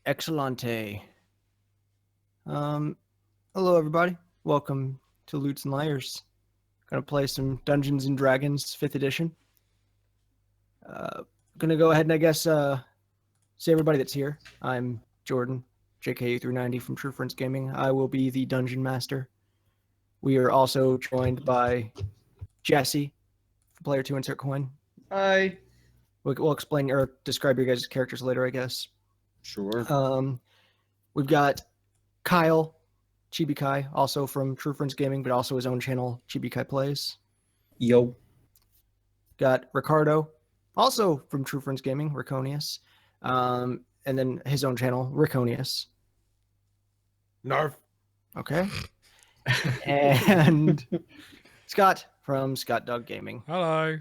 Excellente. Hello everybody. Welcome to Lutes and Lyres. Gonna play some Dungeons and Dragons 5th edition. Gonna go ahead and I guess say everybody that's here. I'm Jordan, JKU390 from TrueFriendsGaming. I will be the Dungeon Master. We are also joined by Jesse from PlayerTwoInsertCoin. Hi. We'll explain or describe your guys' characters later, I guess. Sure. We've got Kyle, Chibikai, also from TrueFriendsGaming, but also his own channel, Chibikai Plays. Yo. Got Ricardo, also from TrueFriendsGaming, Riconius. And then his own channel, Riconius. Narf. Okay. And Scott from ScottDogGaming. Hello.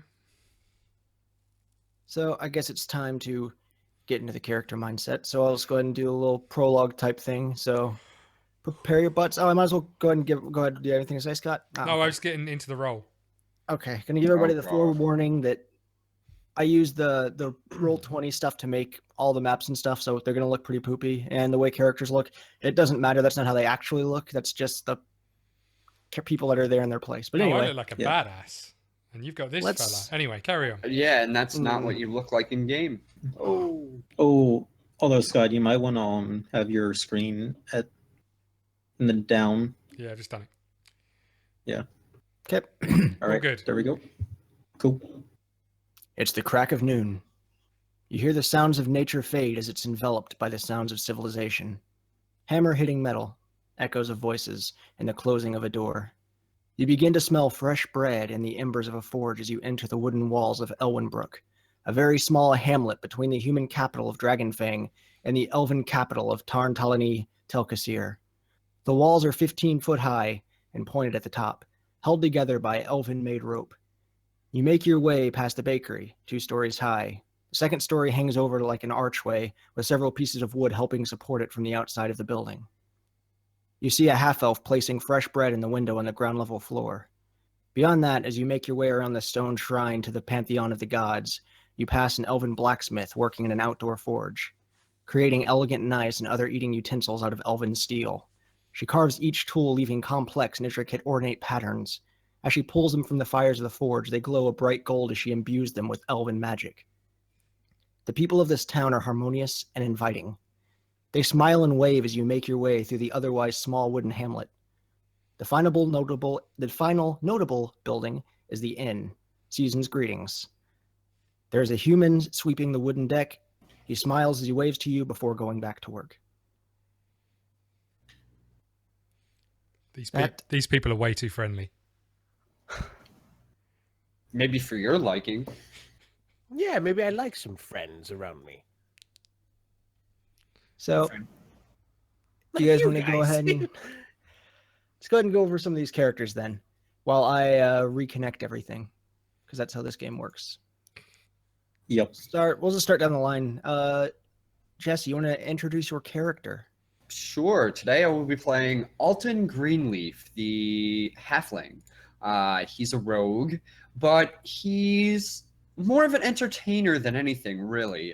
So I guess it's time to get into the character mindset. So I'll just go ahead and do a little prologue type thing. So prepare your butts. Oh, I might as well go ahead and go ahead. Do you have anything to say, Scott? No, I was getting into the role. Okay, gonna give everybody the forewarning that I use the Roll20 stuff to make all the maps and stuff, so they're gonna look pretty poopy. And the way characters look, it doesn't matter. That's not how they actually look. That's just the people that are there in their place. But anyway, I look like a badass, and you've got this fella. Anyway, carry on. Yeah, and that's not what you look like in game. Oh. Although Scott, you might want to have your screen in the down. Yeah, just done it. Yeah. Okay. All right. Good. There we go. Cool. It's the crack of noon. You hear the sounds of nature fade as it's enveloped by the sounds of civilization. Hammer hitting metal, echoes of voices, and the closing of a door. You begin to smell fresh bread and the embers of a forge as you enter the wooden walls of Elwynbrook, a very small hamlet between the human capital of Dragonfang and the elven capital of Tarn Talani Telkasir. The walls are 15 foot high and pointed at the top, held together by elven-made rope. You make your way past the bakery, 2 stories high. The second story hangs over like an archway, with several pieces of wood helping support it from the outside of the building. You see a half-elf placing fresh bread in the window on the ground-level floor. Beyond that, as you make your way around the stone shrine to the pantheon of the gods, you pass an elven blacksmith working in an outdoor forge, creating elegant knives and other eating utensils out of elven steel. She carves each tool, leaving complex and intricate ornate patterns. As she pulls them from the fires of the forge, they glow a bright gold as she imbues them with elven magic. The people of this town are harmonious and inviting. They smile and wave as you make your way through the otherwise small wooden hamlet. The final notable building is the inn, Season's Greetings. There is a human sweeping the wooden deck. He smiles as he waves to you before going back to work. These people are way too friendly. Maybe for your liking. Yeah, maybe I like some friends around me. So, do you guys want to go ahead and let's go ahead and go over some of these characters then, while I reconnect everything, because that's how this game works. Yep. We'll just start down the line. Jesse, you want to introduce your character? Sure. Today I will be playing Alton Greenleaf, the Halfling. He's a rogue, but he's more of an entertainer than anything, really.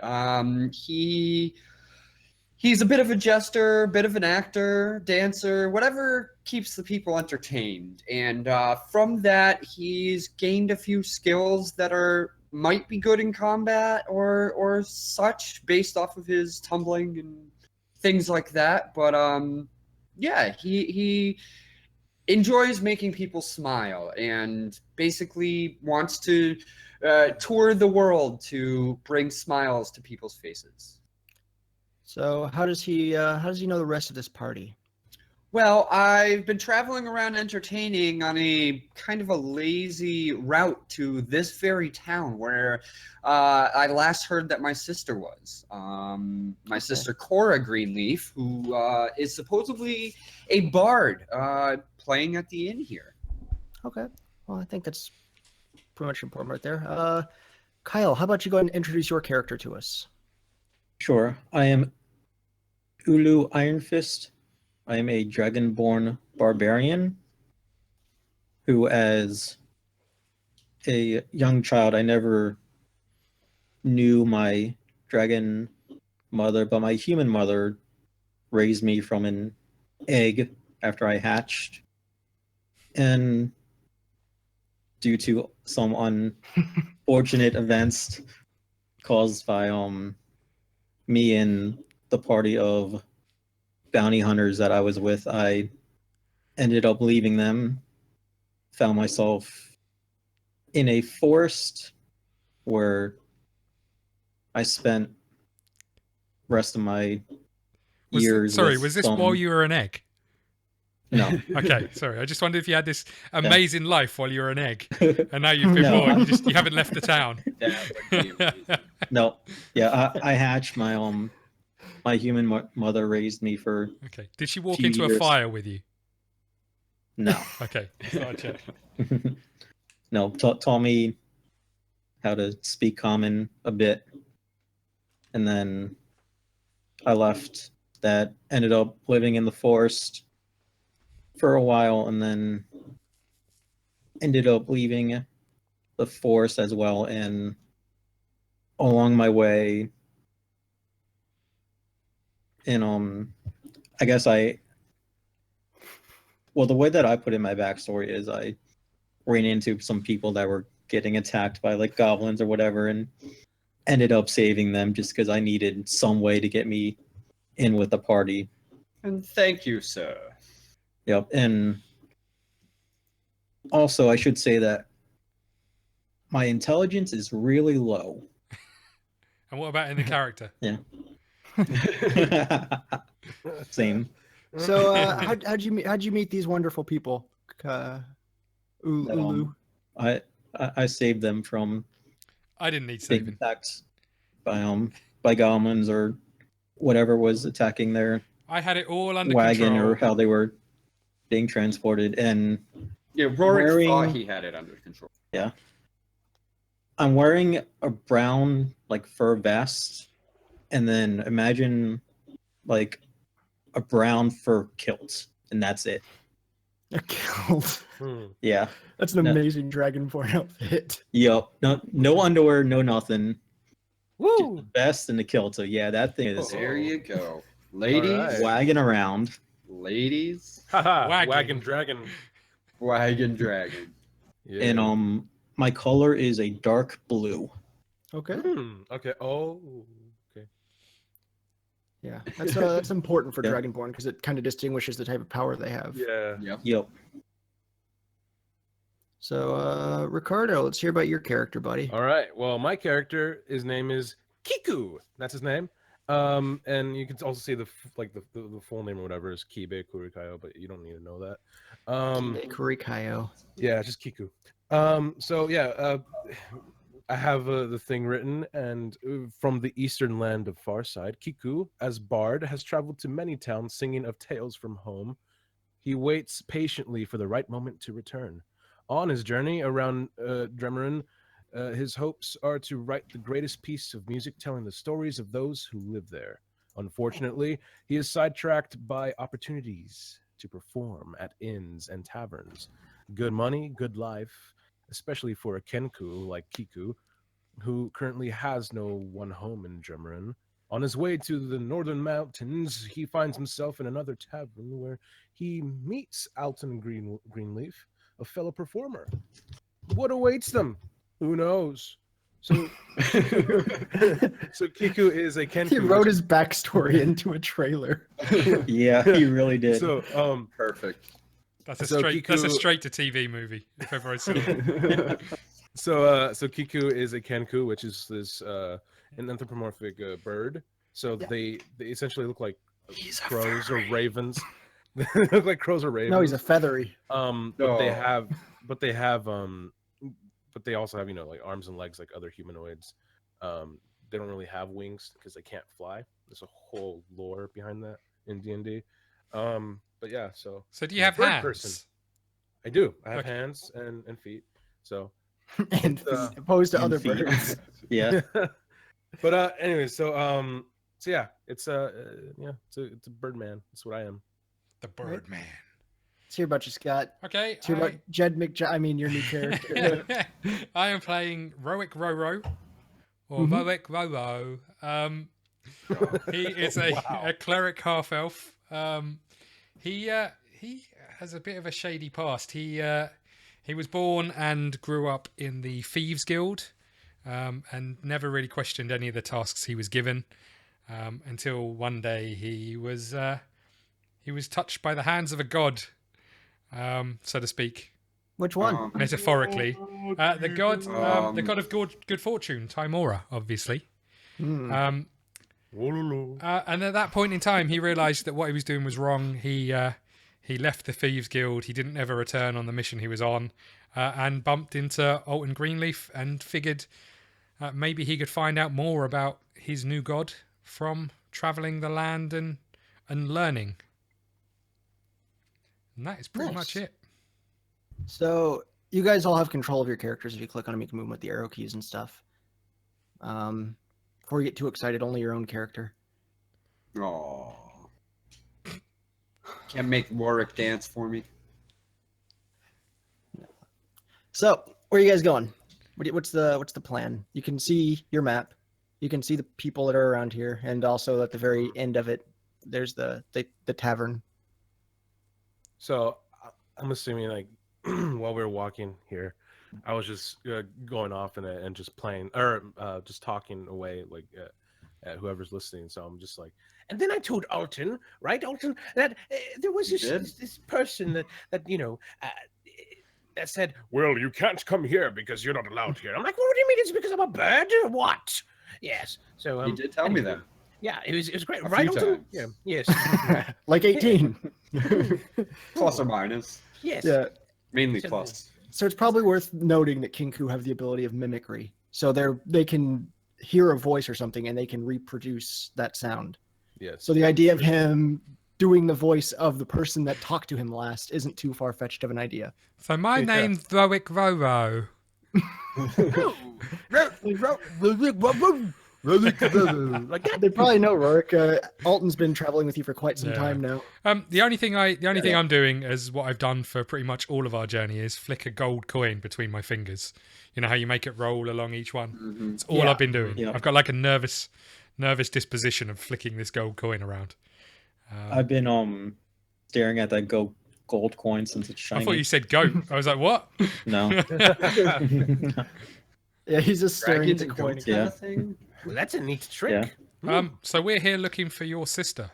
He's a bit of a jester, bit of an actor, dancer, whatever keeps the people entertained. And from that, he's gained a few skills that might be good in combat or such, based off of his tumbling and things like that. But yeah, he enjoys making people smile and basically wants to tour the world to bring smiles to people's faces. So how does he know the rest of this party? Well, I've been traveling around entertaining on a kind of a lazy route to this very town where I last heard that my sister was. My sister Cora Greenleaf, who is supposedly a bard playing at the inn here. Okay. Well, I think that's pretty much important right there. Kyle, how about you go ahead and introduce your character to us? Sure. I am Ulu Ironfist. I am a dragonborn barbarian who, as a young child, I never knew my dragon mother, but my human mother raised me from an egg after I hatched. And due to some unfortunate events caused by me and the party of bounty hunters that I was with, I ended up leaving them, found myself in a forest where I spent rest of my years. Sorry, with was this some... while you were an egg? No. Okay, sorry. I just wondered if you had this amazing life while you were an egg, and now you've been No. born. You haven't left the town. That would be amazing. No. Yeah, I hatched my my human mother raised me for... Okay. Did she walk Few into a years. fire with you? No. Okay. Thought I'd check. No, taught me how to speak common a bit. And then I left that, ended up living in the forest for a while, and then ended up leaving the forest as well. And along my way, and I guess well, the way that I put in my backstory is I ran into some people that were getting attacked by like goblins or whatever, and ended up saving them just because I needed some way to get me in with the party. And thank you, sir. Yep. And also I should say that my intelligence is really low. And what about in the character? Yeah. Same. So, how'd you meet these wonderful people? Ulu. I saved them from I didn't need being saving. attacked by goblins or whatever was attacking their I had it all under wagon control. or how they were being transported. And Yeah, Roric Wearing- thought he had it under control. yeah, I'm wearing a brown like fur vest, and then imagine like a brown fur kilt, and that's it. A kilt. Yeah. That's an No. amazing Dragonborn outfit. Yep. No underwear, no nothing. Just Woo! the vest and the kilt. So yeah, that thing is There you go. Ladies, Alright. wagging around. ladies, Haha, Wagon. wagon dragon. wagon dragon. Yeah. And my color is a dark blue. Okay. Okay. Oh. Okay. Yeah, that's important for Yeah. Dragonborn because it kind of distinguishes the type of power they have. Yeah. Yep. Yep. So, Ricardo, let's hear about your character, buddy. All right. Well, my character, his name is KiKu. That's his name. And you can also see the full name or whatever is Kibe Kurikayo, but you don't need to know that. Kurikayo. Yeah, just KiKu. So yeah, I have the thing written, and from the eastern land of Farside, KiKu, as bard, has traveled to many towns singing of tales from home. He waits patiently for the right moment to return. On his journey around Dremarin, his hopes are to write the greatest piece of music telling the stories of those who live there. Unfortunately, he is sidetracked by opportunities to perform at inns and taverns. Good money, good life, especially for a Kenku like KiKu, who currently has no one home in Dremarin. On his way to the northern mountains, he finds himself in another tavern where he meets Alton Greenleaf, a fellow performer. What awaits them? Who knows? So, so KiKu is a Kenku. He wrote his backstory into a trailer. Yeah, he really did. So, Perfect. That's a So KiKu- straight to TV movie, if ever I saw it. so KiKu is a Kenku, which is this an anthropomorphic bird. So Yeah. they essentially look like He's a crows or furry. ravens. They look like crows or ravens. No, he's a feathery. but they also have, like arms and legs like other humanoids. They don't really have wings because they can't fly. There's a whole lore behind that in D&D. But yeah, so So do you have Bird hands? person. I do. I have Okay. hands and feet. So And Uh, opposed to and other feet. birds. Yeah. but anyway, so yeah, it's it's a bird man. That's what I am. The Birdman. Let's hear about you, Scott. Okay. Let's hear about Jed your new character. I am playing Roric Roro, or Mhm. Roric Roro. He is a, Wow. a cleric half elf. He has a bit of a shady past. He was born and grew up in the Thieves Guild, and never really questioned any of the tasks he was given, until one day he was touched by the hands of a god, so to speak, Which one? metaphorically. The god of good fortune, Timora, obviously. Hmm. And at that point in time, he realised that what he was doing was wrong. He left the Thieves Guild. He didn't ever return on the mission he was on, and bumped into Alton Greenleaf and figured maybe he could find out more about his new god from travelling the land and learning. And that is pretty much it. So you guys all have control of your characters. If you click on them, you can move them with the arrow keys and stuff. Before you get too excited, only your own character. Oh. Can't make Roric dance for me. So where are you guys going? What's the plan? You can see your map. You can see the people that are around here, and also at the very end of it, there's the tavern. So I'm assuming like while we were walking here, I was just going off and just playing or just talking away like at whoever's listening. So I'm just like, and then I told Alton, right, Alton, that there was this person that you know that said, well, you can't come here because you're not allowed here. I'm like, well, what do you mean? It's because I'm a bird or what? Yes. So He did tell me that. Yeah, it was great, A right, few Alton? times. Yeah. Yes. Like 18. Plus or minus. Yes. Yeah. Mainly So- plus. So it's probably worth noting that Kenku have the ability of mimicry. So they can hear a voice or something and they can reproduce that sound. Yes. So the idea of him doing the voice of the person that talked to him last isn't too far-fetched of an idea. So my Yeah. name's Roric Roro. Like they probably know Roric. Alton's been traveling with you for quite some Yeah. time now. The only thing I'm doing is what I've done for pretty much all of our journey is flick a gold coin between my fingers. You know how you make it roll along each one? Mm-hmm. It's all Yeah. I've been doing. Yeah. I've got like a nervous disposition of flicking this gold coin around. I've been staring at that gold coin since it's I shiny. thought you said goat. I was like, what? No. Yeah, he's just staring at Dragons the and coin. goats Yeah. kind of thing. Well, that's a neat trick. Yeah. So we're here looking for your sister.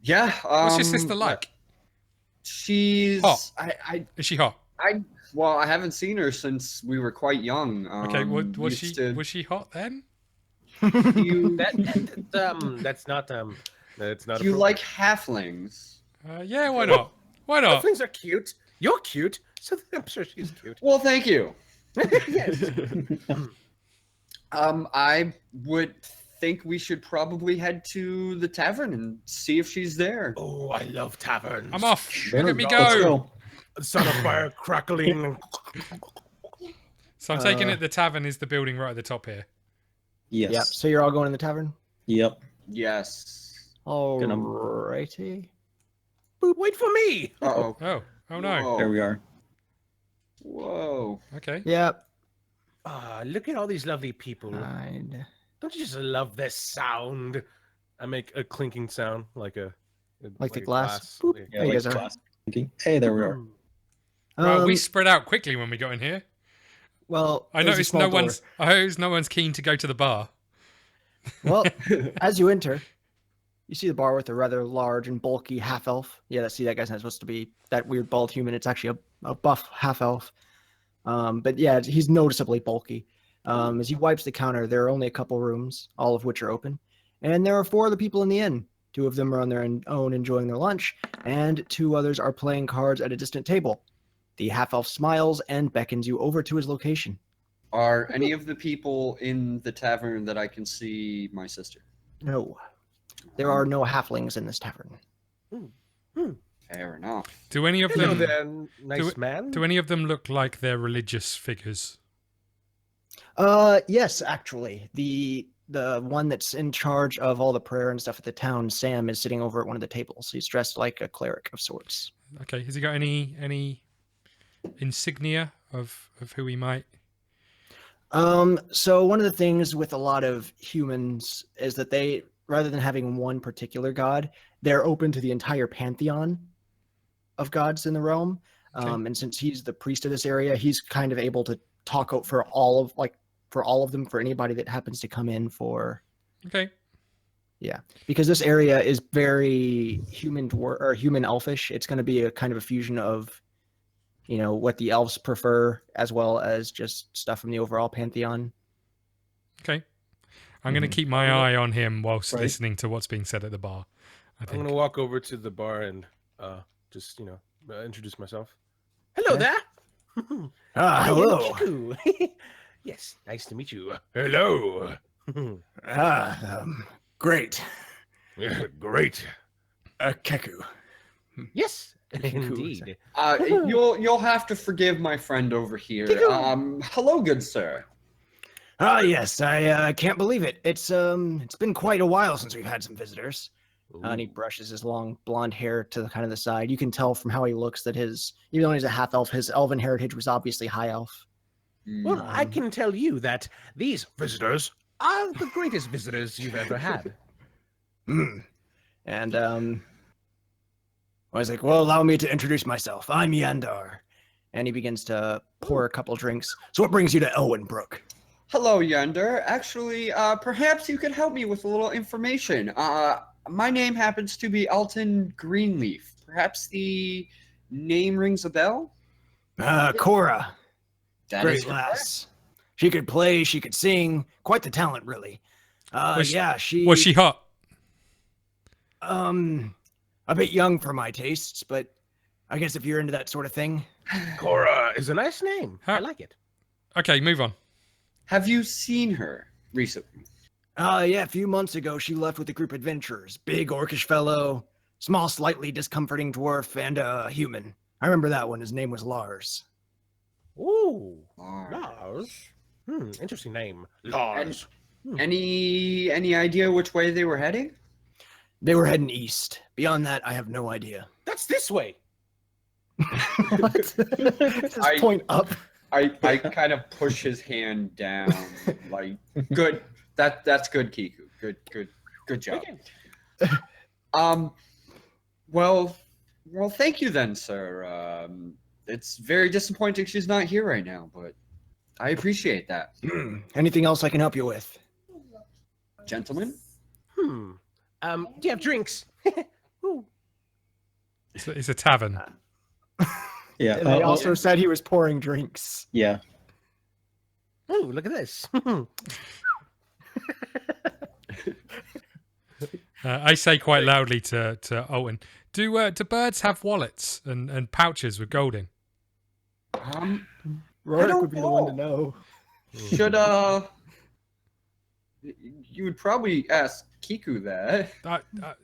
Yeah. What's your sister like? She's Hot. Is she hot? Well, I haven't seen her since we were quite young. Okay, was used she to- was she hot then? You, That's not that's not. you appropriate. like halflings? Yeah, why not? Why not? Halflings are cute. You're cute, so I'm sure she's cute. Well, thank you. Yes. I would think we should probably head to the tavern and see if she's there. Oh, I love taverns. I'm off. Look at me Let's go. go. Son of fire crackling. So I'm taking it the tavern is the building right at the top here. Yes. Yep. So you're all going in the tavern? Yep. Yes. Alrighty. Wait for me. Uh-oh. Oh no. Whoa. There we are. Whoa. Okay. Yep. Look at all these lovely people. Fine. Don't you just love this sound? I make a clinking sound like a Like the glass. Boop. Yeah. Yeah, There you like guys are. glass thinking. Hey, there we are. Well, we Um, spread out quickly when we got in here. well, I there's a noticed small door. no one's keen to go to the bar. Well, as you enter, you see the bar with a rather large and bulky half elf. Yeah, see that guy's not supposed to be that weird bald human. It's actually a buff half elf. But yeah, he's noticeably bulky. As he wipes the counter, there are only a couple rooms, all of which are open, and there are 4 other people in the inn. 2 of them are on their own enjoying their lunch, and 2 others are playing cards at a distant table. The half elf smiles and beckons you over to his location. Are any of the people in the tavern that I can see my sister? No, there are no halflings in this tavern. Fair enough. Do any of Hello them there, nice man. do any of them look like they're religious figures? Yes, actually. The one that's in charge of all the prayer and stuff at the town, Sam, is sitting over at one of the tables. He's dressed like a cleric of sorts. Okay, has he got any insignia of who he might? So one of the things with a lot of humans is that rather than having one particular god, they're open to the entire pantheon of gods in the realm. Okay. And since he's the priest of this area, he's kind of able to talk out for all of them, for anybody that happens to come in for. Okay. Yeah, because this area is very human elfish. It's going to be a kind of a fusion of, what the elves prefer, as well as just stuff from the overall pantheon. Okay. I'm going to keep my eye on him whilst listening to what's being said at the bar. I I'm think. going to walk over to the bar and just, introduce myself. Hello there. I am Hello. KiKu. Yes, nice to meet you. Hello. Great. Yeah, great. KiKu. Yes, KiKu. indeed. You'll have to forgive my friend over here. Hello, good sir. Yes, I can't believe it. It's been quite a while since we've had some visitors. And he brushes his long blonde hair to kind of the side. You can tell from how he looks that even though he's a half elf, his elven heritage was obviously high elf. Well, I can tell you that these visitors are the greatest visitors you've ever had. And I was like, well, allow me to introduce myself. I'm Yandar. And he begins to pour a couple drinks. So what brings you to Elwynbrook? Hello, Yonder. Actually, perhaps you could help me with a little information. My name happens to be Alton Greenleaf. Perhaps the name rings a bell? Cora. That Great is correct. lass. She could play, she could sing. Quite the talent, really. Was she she hot? a bit young for my tastes, but I guess if you're into that sort of thing. Cora is a nice name. Huh. I like it. Okay, move on. Have you seen her recently? Yeah, a few months ago, she left with a group of adventurers. Big orcish fellow, small, slightly discomforting dwarf, and a human. I remember that one. His name was Lars. Ooh, Lars. Lars. Interesting name. Lars. Any idea which way they were heading? They were heading east. Beyond that, I have no idea. That's this way. What? Just point up. I kind of push his hand down, like, good. That's good, KiKu. Good job. Well, thank you then, sir. It's very disappointing she's not here right now, but I appreciate that. Anything else I can help you with? Gentlemen? Do you have drinks? Ooh. It's a tavern. Yeah. And they also said he was pouring drinks. Yeah. Ooh, look at this. I say quite loudly to Alton, do birds have wallets and pouches with gold in? Roric would be the one to know. Should you would probably ask KiKu that.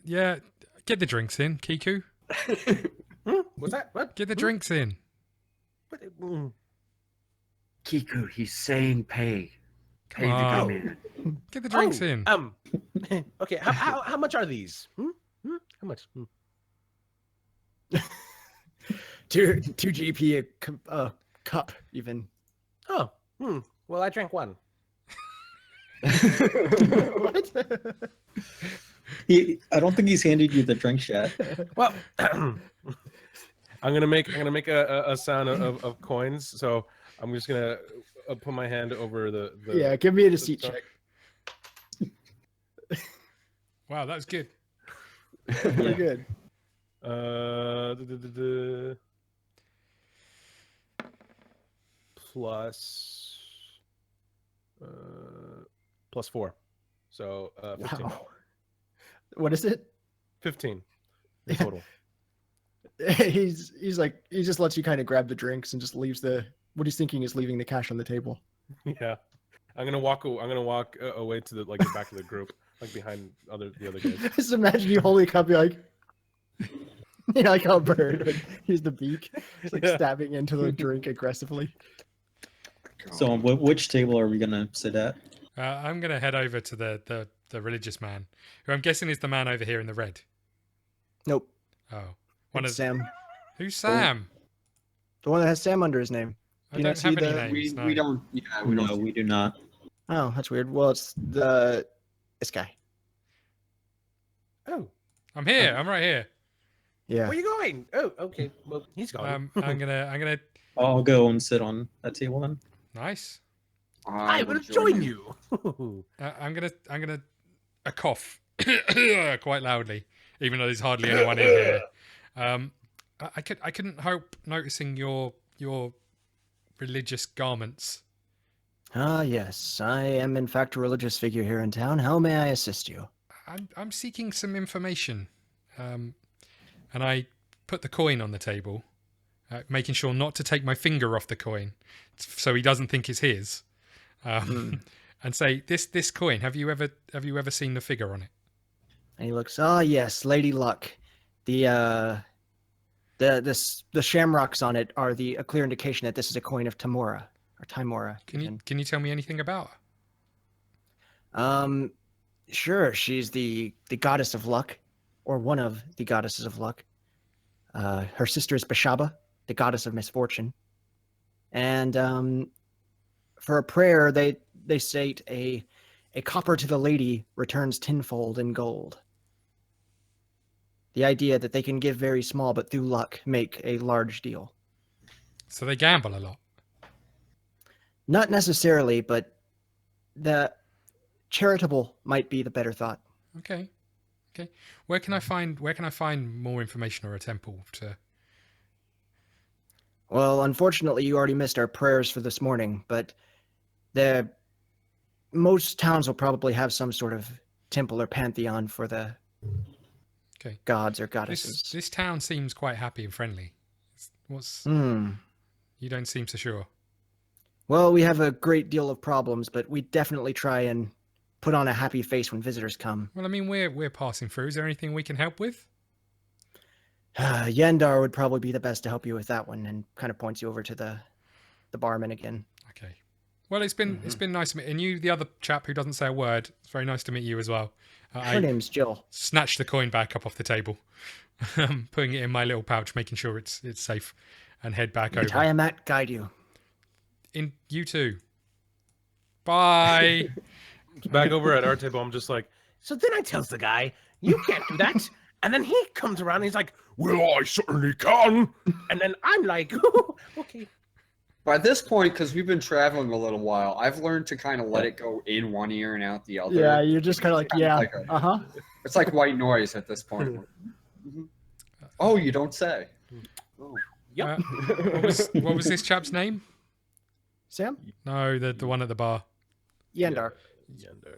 Yeah, get the drinks in, KiKu. What's that? What? Get the drinks in. KiKu, he's saying pay. Pay to Oh. come in. Get the drinks in. Okay. How much are these? How much? 2 GP a cup, even. Oh. Well, I drank one. What? I don't think he's handed you the drink yet. Well, I'm gonna make a sound of coins. So I'm just gonna put my hand over the Yeah, give me a deceit check. Wow, that was good. Pretty good. Plus 4, so 15. Wow. What is it? 15 in total. He's like, he just lets you kind of grab the drinks and just leaves what he's thinking is leaving the cash on the table. Yeah, I'm gonna walk away to the back of the group, like behind the other guys. Just imagine you holding a cup, you're like, like a bird. Like, he's the beak, just like stabbing into the drink aggressively. So, which table are we gonna sit at? I'm going to head over to the religious man, who I'm guessing is the man over here in the red. Nope. Oh. It's Sam. Who's Sam? The one that has Sam under his name. I you don't not see have any the- names. We don't. Yeah, we No, don't. we do not. Oh, that's weird. Well, it's this guy. Oh, I'm here. I'm right here. Yeah. where you going? Oh, okay. Well, he's gone. I'm gonna. I'll go and sit on that table then. Nice. I will join you. I'm gonna a cough quite loudly, even though there's hardly anyone in here. I couldn't help noticing your religious garments. Ah, yes. I am in fact a religious figure here in town. How may I assist you? I'm seeking some information, and I put the coin on the table, making sure not to take my finger off the coin, so he doesn't think it's his. And say, this coin. Have you ever seen the figure on it? And he looks. Ah, yes, Lady Luck. The shamrocks on it are a clear indication that this is a coin of Timora or Timora. Can you tell me anything about her? Sure. She's the goddess of luck, or one of the goddesses of luck. Her sister is Bashaba, the goddess of misfortune. And for a prayer, they state a copper to the lady returns tenfold in gold. The idea that they can give very small, but through luck, make a large deal. So they gamble a lot. Not necessarily, but the charitable might be the better thought. Okay. Where can I find more information or a temple to? Well, unfortunately, you already missed our prayers for this morning, but most towns will probably have some sort of temple or pantheon for the gods or goddesses. This town seems quite happy and friendly. You don't seem so sure. Well, we have a great deal of problems, but we definitely try and put on a happy face when visitors come. Well, I mean, we're passing through. Is there anything we can help with? Yendar would probably be the best to help you with that one, and kind of points you over to the barman again. Okay. Well, it's been nice to meet, and you, the other chap who doesn't say a word. It's very nice to meet you as well. Her name's Jill. Snatched the coin back up off the table, putting it in my little pouch, making sure it's safe, and head back over. Tie a mat, guide you. In you too. Bye. Back over at our table, I'm just like, so then I tells the guy, you can't do that. And then he comes around and he's like, well, I certainly can. And then I'm like, okay. By this point, because we've been traveling a little while, I've learned to kind of let it go in one ear and out the other. Yeah, you're just kind of like, yeah, It's like white noise at this point. Oh, you don't say. Oh. Yep. What was this chap's name? Sam? No, the one at the bar. Yendar.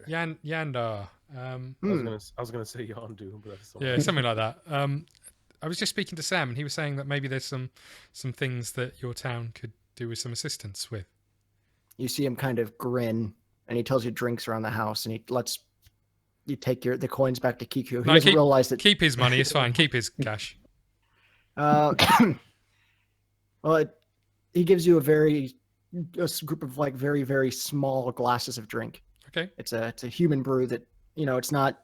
Yandar. I was gonna say Yondu, but that's yeah, something like that. I was just speaking to Sam, and he was saying that maybe there's some things that your town could do with some assistance with. You see him kind of grin, and he tells you drinks around the house, and he lets you take the coins back to KiKu. He doesn't realize that. Keep his money. It's fine. Keep his cash. Well, he gives you a group of like very, very small glasses of drink. Okay. It's a human brew that, it's not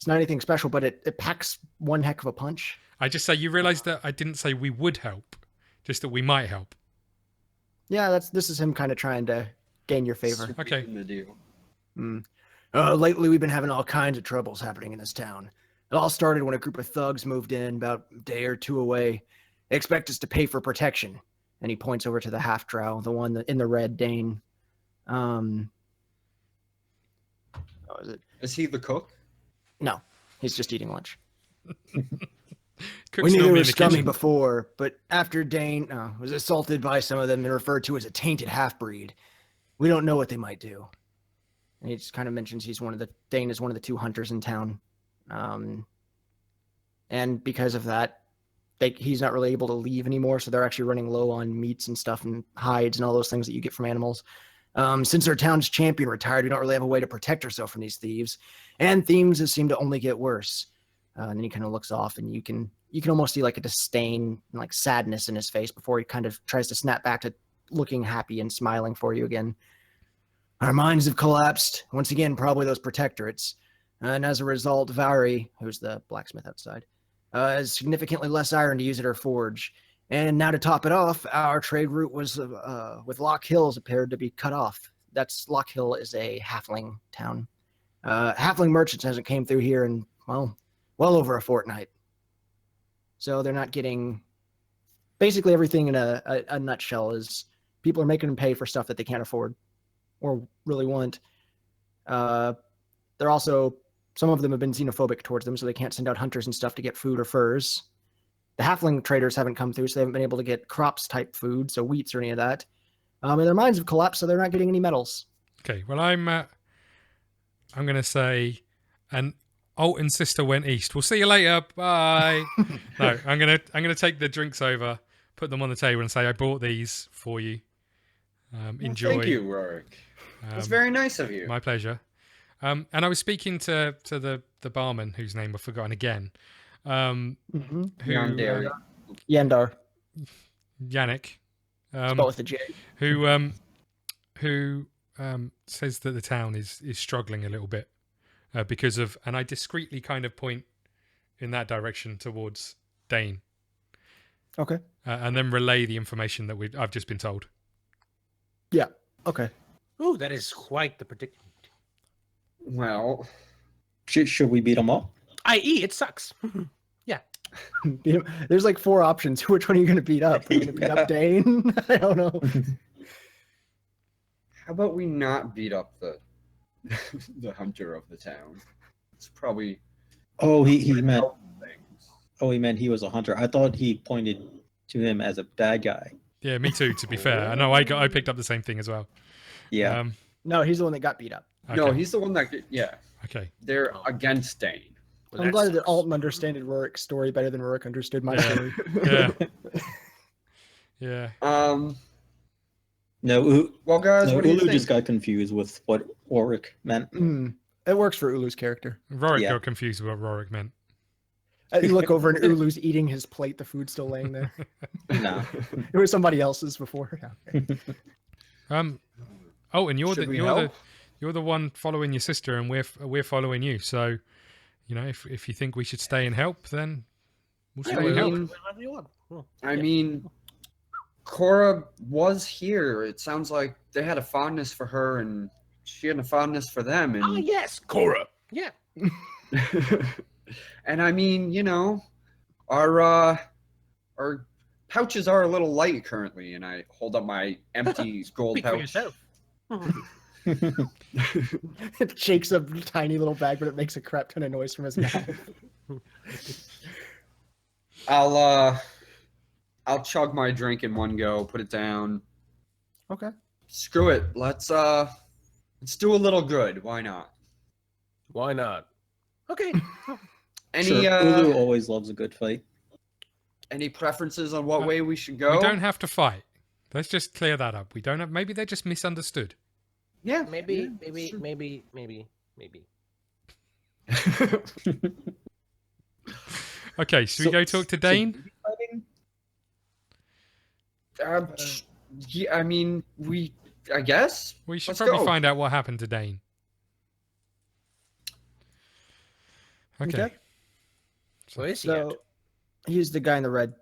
anything special, but it packs one heck of a punch. I just say, you realize that I didn't say we would help, just that we might help. Yeah, this is him kind of trying to gain your favor. Okay. The deal. Lately we've been having all kinds of troubles happening in this town. It all started when a group of thugs moved in about a day or two away. They expect us to pay for protection. And he points over to the half-drow, the one in the red Dane. Is it? Is he the cook? No, he's just eating lunch. Cook's We knew they normally were in the scummy kitchen. before, but after Dane was assaulted by some of them and referred to as a tainted half-breed, we don't know what they might do. And he just kind of mentions Dane is one of the two hunters in town. And because of that, he's not really able to leave anymore, so they're actually running low on meats and stuff and hides and all those things that you get from animals. Since our town's champion retired, we don't really have a way to protect ourselves from these thieves, and thieves seem to only get worse. And then he kind of looks off, and you can almost see like a disdain and like sadness in his face before he kind of tries to snap back to looking happy and smiling for you again. Our minds have collapsed once again, probably those protectorates, and as a result, Vari, who's the blacksmith outside, has significantly less iron to use at her forge. And now to top it off, our trade route was with Lock Hills appeared to be cut off. Lock Hill is a halfling town. Halfling merchants hasn't came through here in, well, well over a fortnight. So they're not getting basically everything in a nutshell is people are making them pay for stuff that they can't afford or really want. They're also, some of them have been xenophobic towards them, so they can't send out hunters and stuff to get food or furs. The halfling traders haven't come through, so they haven't been able to get crops type food, so wheats or any of that. And their mines have collapsed, so they're not getting any metals. Okay, well, I'm going to say, and Alton's sister went east. We'll see you later. Bye. No, I'm gonna take the drinks over, put them on the table, and say I bought these for you. Enjoy. Thank you, Roric. That's very nice of you. My pleasure. And I was speaking to the barman whose name I've forgotten again. Who Yandar. Yannick. Spelled with a J. Who says that the town is struggling a little bit because of, and I discreetly kind of point in that direction towards Dane. Okay. And then relay the information that I've just been told. Yeah. Okay. Ooh, that is quite the predicament. Well, Should we beat them up? I.e., it sucks. Yeah. There's like 4 options. Which one are you going to beat up? Are you going to beat up Dane? I don't know. how about we not beat up the the hunter of the town? It's probably. Oh, he meant. Oh, he meant he was a hunter. I thought he pointed to him as a bad guy. Yeah, me too. To be fair, I know I picked up the same thing as well. Yeah. No, he's the one that got beat up. Okay. No, he's the one that. Yeah. Okay. They're against Dane. Well, I'm that glad that sucks. Alton understood Roric's story better than Roric understood my story. Yeah. Yeah. No, Well, guys, what do you Ulu think? just got confused with what Roric meant. It works for Ulu's character. Roric Yeah. got confused with what Roric meant. You look over and Ulu's eating his plate. The food's still laying there. No. It was somebody else's before. Yeah, okay. Oh, and Should we help? you're the one following your sister, and we're following you. So, you know, if you think we should stay and help, then we'll stay and help. Whatever you want. Well, I mean, Cora was here. It sounds like they had a fondness for her, and she had a fondness for them. oh, And yes, Cora. Yeah. and I mean, you know, our pouches are a little light currently, and I hold up my empty gold Speak for pouch. yourself. It shakes a tiny little bag, but it makes a crap ton of noise from his mouth. I'll chug my drink in one go, put it down. Okay. Screw it. Let's do a little good. Why not? Why not? Okay. Any Sure. Ulu always loves a good fight. any preferences on what way we should go? We don't have to fight. Let's just clear that up. We don't have. Maybe they're just misunderstood. Yeah, Maybe. Okay, should we go talk to Dane? Yeah, I mean, I guess. We should Let's probably go. find out what happened to Dane. Okay. Where is he So at? he's the guy in the red,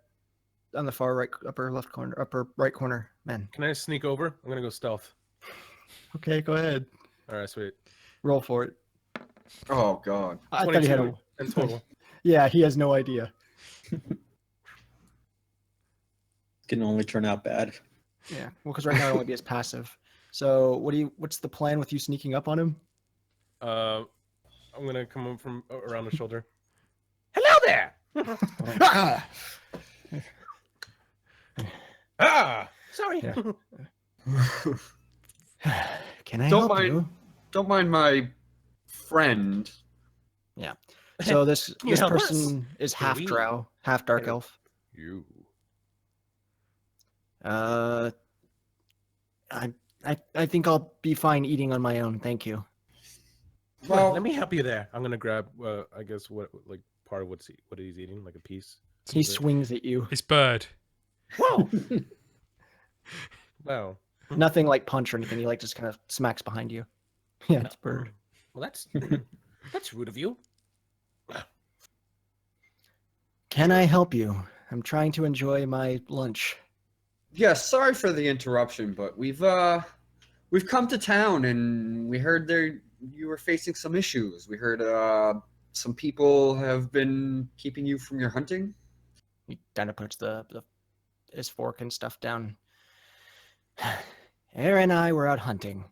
on the far right, upper right corner. Man. Can I sneak over? I'm gonna go stealth. Okay, go ahead. All right, sweet. Roll for it. Oh God. I thought he had a. 22 in total. Yeah, he has no idea. Can only turn out bad. Yeah, well, because right now it'll only be as passive. So, what's the plan with you sneaking up on him? I'm gonna come up from around the shoulder. Hello there. Ah! Ah, sorry. Yeah. Can I Don't help mind- you? Don't mind my friend. So this You help us. person is half We- drow, half dark Hello. elf. You. I think I'll be fine eating on my own. Thank you. Well, Well, let me help you there. I'm gonna grab. I guess what part of what he's eating, like a piece. He swings at you. It's Bird. Whoa. Wow. Nothing like punch or anything. He just kind of smacks behind you. Yeah, it's bird. Well, that's rude of you. Can I help you? I'm trying to enjoy my lunch. yeah, sorry for the interruption, but we've come to town and we heard you were facing some issues. We heard some people have been keeping you from your hunting? He kind of puts his fork and stuff down. Aaron and I were out hunting.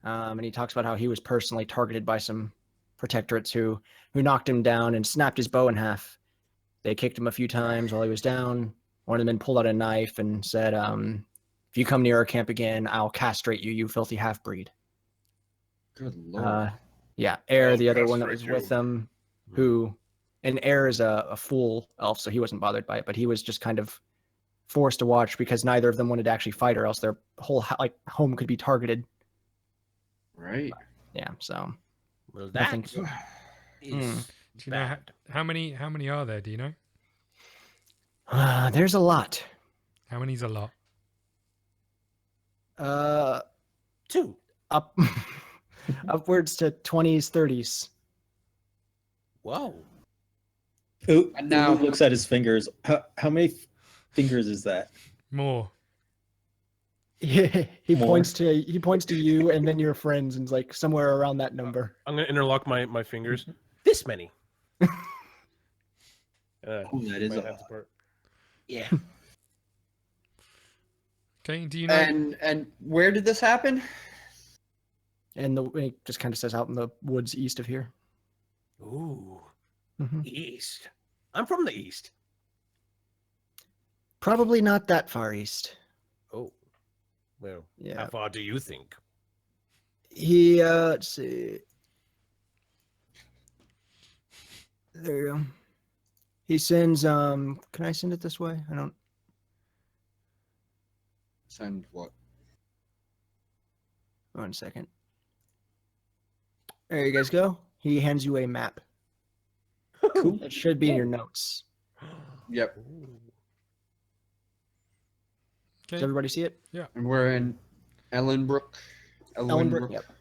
And he talks about how he was personally targeted by some protectorates who knocked him down and snapped his bow in half. They kicked him a few times while he was down. One of the men pulled out a knife and said, if you come near our camp again, I'll castrate you, you filthy half-breed. Good lord. Yeah, Air, I'll the other one that was castrate with you. them, and Air is a full elf, so he wasn't bothered by it, but he was just kind of forced to watch because neither of them wanted to actually fight, or else their whole home could be targeted. Right. Yeah, so Well, Nothing. that is Do you know bad. how many are there? Do you know? there's a lot. How many's a lot? Two. Up upwards to 20s, 30s. Whoa. Who And now- looks at his fingers? How many fingers is that? More. he More. points to you and then your friends and is like somewhere around that number. I'm gonna interlock my fingers. This many. That is my a hands lot. apart. Yeah. Okay. Do you know? And where did this happen? And it just kind of says out in the woods east of here. Ooh. Mhm. East. I'm from the east. Probably not that far east. Oh. Well, Yeah. how far do you think? He let's see. There you go. He sends can I send it this way? I don't Send what? 1 second. There you guys go. He hands you a map. Cool. It should be in your notes. Yep. Does Okay. everybody see it? And we're in Ellenbrook. Ellenbrook. Yep. I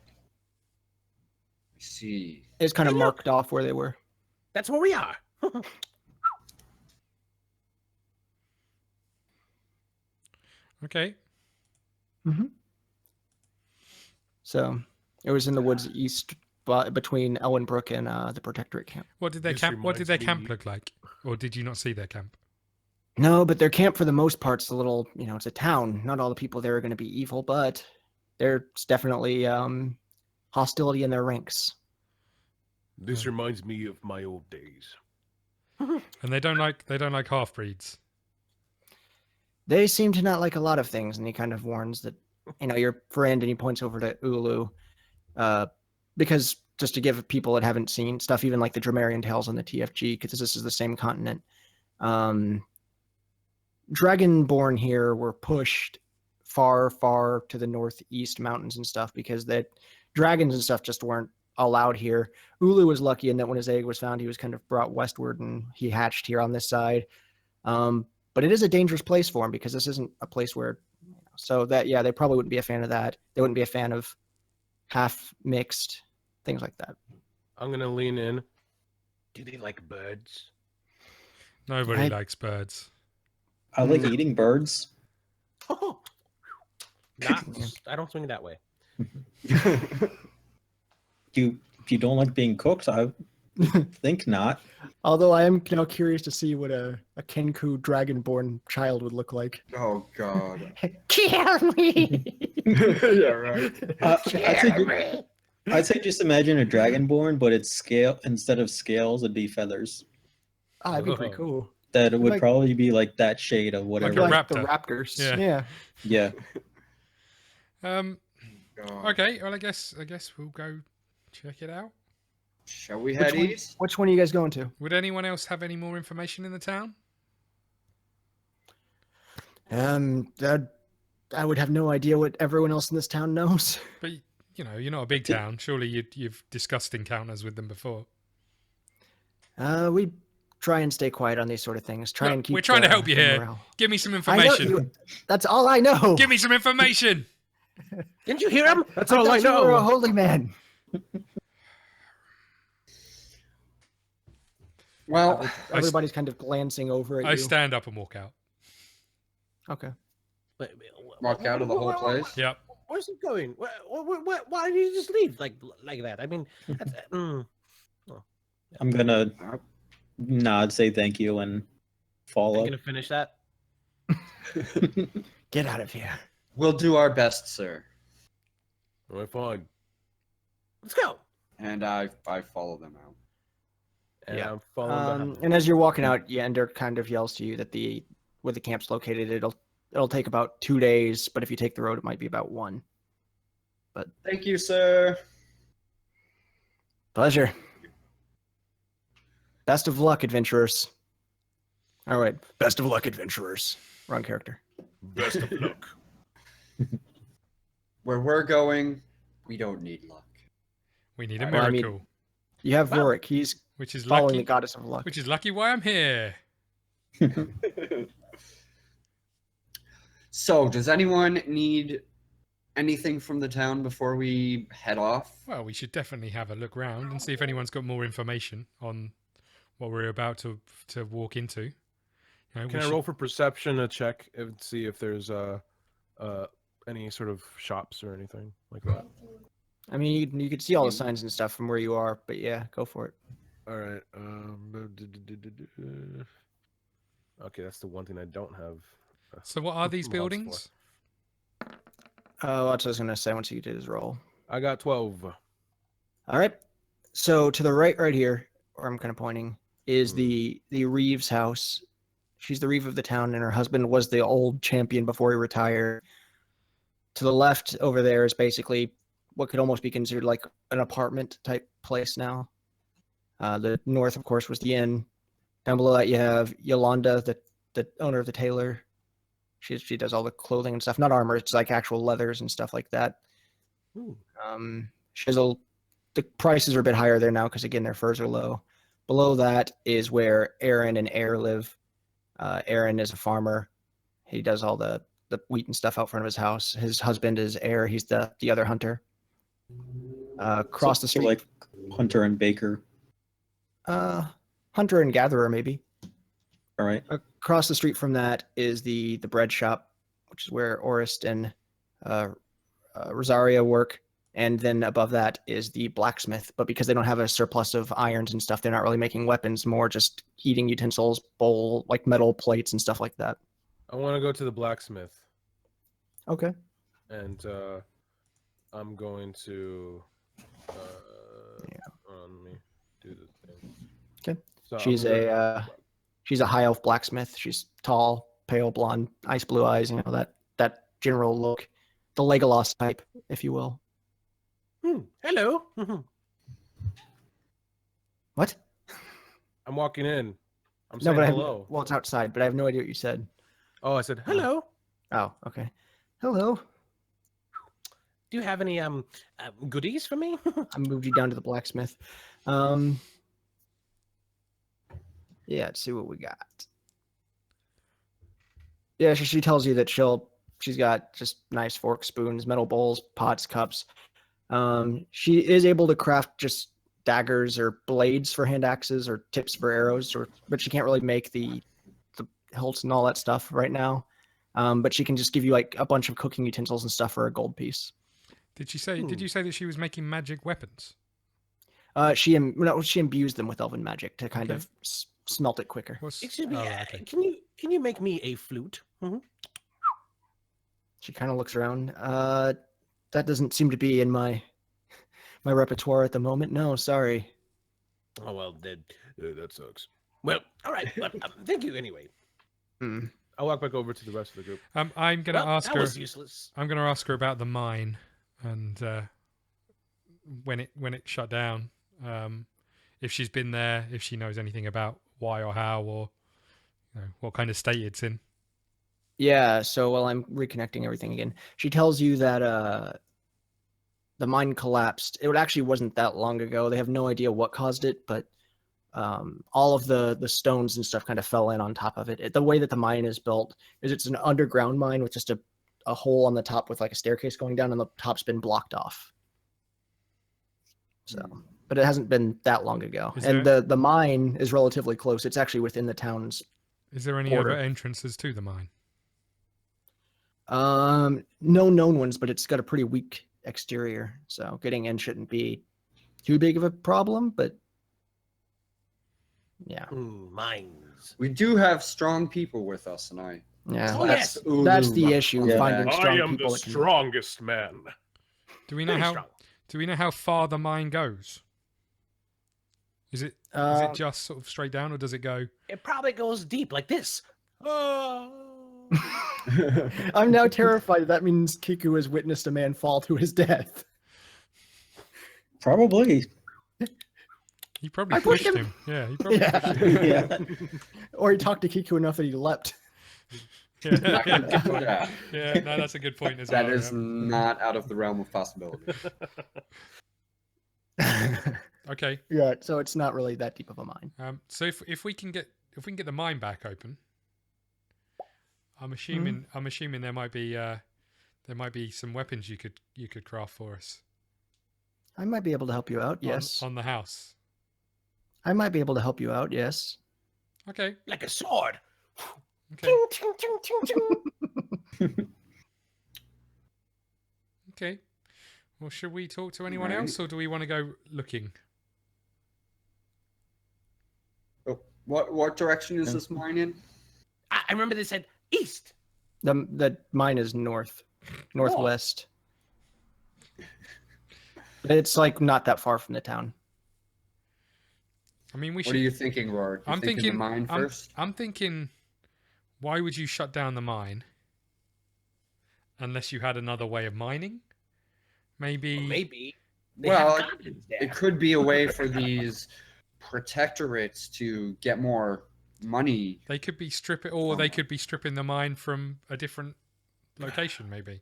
see. It's kind of Hey, look. marked off where they were. That's where we are. Okay. So it was in the woods east, between Ellenbrook and the Protectorate camp. What did their This camp? What did their reminds camp me- look like? Or did you not see their camp? No, but their camp for the most part's a little, it's a town. Not all the people there are going to be evil, but there's definitely hostility in their ranks. This reminds me of my old days. And they don't like half breeds. They seem to not like a lot of things, and he kind of warns that, your friend, and he points over to Ulu, because just to give people that haven't seen stuff, even like the Dramarian Tales on the TFG, because this is the same continent, Dragonborn here were pushed far, far to the northeast mountains and stuff because that dragons and stuff just weren't allowed here. Ulu was lucky in that when his egg was found, he was kind of brought westward and he hatched here on this side. But it is a dangerous place for him because this isn't a place where, so that, yeah, they probably wouldn't be a fan of that. They wouldn't be a fan of half mixed, things like that. I'm gonna lean in. Do they like birds? Nobody I- likes birds. I like eating birds. Oh. Not, I don't swing that way. You don't like being cooked? I think not. Although I am now curious to see what a Kenku dragonborn child would look like. Oh God. Kill me! Yeah, right. I'd say just imagine a dragonborn, but it's scale instead of scales, it'd be feathers. Oh, that'd be pretty cool. That it would Like- probably be like that shade of whatever. a Like the raptor. raptors. Yeah. Yeah. Yeah. God. Okay. Well, I guess we'll go check it out. Shall we head east? Which one are you guys going to? Would anyone else have any more information in the town? I would have no idea what everyone else in this town knows. But you're not a big town. Surely you've discussed encounters with them before. We try and stay quiet on these sort of things. Try Look, and keep. we're trying to help you the here. morale. Give me some I know information. you- that's all I know. Give me some information. Didn't you hear him? That's I all I thought you were a know. holy man. Well, Everybody's kind of glancing over at I you. stand up and walk out. Okay. walk out of the whole place. Yep. Where's he going? Why did he just leave like that? I mean, that's, I'm gonna nod, say thank you, and Are follow. you gonna finish that? Get out of here. We'll do our best, sir. All right, fine. Let's go. And I follow them out. And Yeah. I'm following behind. And as you're walking out, Yender kind of yells to you that where the camp's located, it'll take about 2 days, but if you take the road, it might be about 1. Thank you, sir. Pleasure. Best of luck, adventurers. All right. Best of luck, adventurers. Wrong character. Best of luck. Where we're going, we don't need luck. We need a Well, I mean, miracle, You have Wow. Roric. He's which is following the lucky. goddess of luck. Which is lucky why I'm here. So, does anyone need anything from the town before we head off? Well, we should definitely have a look round and see if anyone's got more information on what we're about to walk into. You know, we Can I should- roll for perception to check and see if there's any sort of shops or anything like that? I mean, you could see all the signs and stuff from where you are, but yeah, go for it. All right. Okay, that's the one thing I don't have. So what are these Lots for. buildings? Oh, that's what I was going to say once you did his roll. I got 12. All right. So to the right here, where I'm kind of pointing, is Hmm. the Reeves house. She's the Reeve of the town, and her husband was the old champion before he retired. To the left over there is basically what could almost be considered like an apartment type place now. The north, of course, was the inn. Down below that, you have Yolanda, the owner of the tailor. She does all the clothing and stuff, not armor. It's like actual leathers and stuff like that. Ooh. She has the prices are a bit higher there now because again their furs are low. Below that is where Aaron and Air live. Aaron is a farmer. He does all the wheat and stuff out front of his house. His husband is Air. He's the other hunter. Across the So street, like Hunter and Baker. hunter and gatherer maybe. All right. Across the street from that is the bread shop, which is where Orist and Rosaria work. And then above that is the blacksmith. But because they don't have a surplus of irons and stuff, they're not really making weapons, more just eating utensils, like metal plates and stuff like that. I want to go to the blacksmith, Okay. and I'm going to. Let me do the thing. Okay. So She's a high elf blacksmith. She's tall, pale blonde, ice blue eyes, that general look. The Legolas type, if you will. Hello. What? I'm walking in. I'm No, saying but hello. well, it's outside, but I have no idea what you said. Oh, I said hello. Oh, okay. Hello. Do you have any goodies for me? I moved you down to the blacksmith. Yeah, let's see what we got. Yeah, she tells you that she's got just nice forks, spoons, metal bowls, pots, cups. She is able to craft just daggers or blades for hand axes or tips for arrows, but she can't really make the hilts and all that stuff right now. But she can just give you like a bunch of cooking utensils and stuff for a gold piece. Did you say that she was making magic weapons? She imbues them with elven magic to kind Okay. of smelt it quicker. Excuse me. Oh, okay. Can you make me a flute? She kind of looks around. That doesn't seem to be in my repertoire at the moment. No, sorry. Oh well, that sucks. Well, all right. But, thank you anyway. Hmm. I'll walk back over to the rest of the group. I'm gonna ask that her. was useless. I'm gonna ask her about the mine and when it shut down. If she's been there, if she knows anything about why or how, or what kind of state it's in. Yeah, so while I'm reconnecting everything again, she tells you that the mine collapsed. It actually wasn't that long ago. They have no idea what caused it, but all of the stones and stuff kind of fell in on top of it. The way that the mine is built is it's an underground mine with just a hole on the top with like a staircase going down, and the top's been blocked off. So, but it hasn't been that long ago. Is And there- the mine is relatively close. It's actually within the town's. Is there any Order. other entrances to the mine? No known ones, but it's got a pretty weak exterior, so getting in shouldn't be too big of a problem. But Yeah. Mines. We do have strong people with us tonight. Yeah. Oh, that's, yes. that's the issue, Yeah. finding I strong am people the that can... strongest man. Do we know Very how? strong. Do we know how far the mine goes? Is it just sort of straight down, or does it go? It probably goes deep like this. Oh. I'm now terrified that means KiKu has witnessed a man fall to his death. Probably. He probably I pushed pushed him. him. Yeah, he probably Yeah. pushed him. Yeah. Or he talked to KiKu enough that he leapt. Yeah. Yeah. Yeah, no, that's a good point as That well. is not out of the realm of possibility. Okay. Yeah, so it's not really that deep of a mine. So if we can get the mine back open, I'm assuming there might be some weapons you could craft for us. I might be able to help you out, yes. On the house. I might be able to help you out, yes. Okay. Like a sword. Okay. Okay. Well, should we talk to anyone else, or do we want to go looking? What direction is this mine in? I remember they said east. The mine is northwest. It's like not that far from the town. I mean, we should. What are you thinking, Roric? I'm thinking the mine first. I'm thinking, why would you shut down the mine unless you had another way of mining? Maybe. Maybe. They Well, have gardens there. it could be a way for these protectorates to get more money. They could be they could be stripping the mine from a different location, maybe.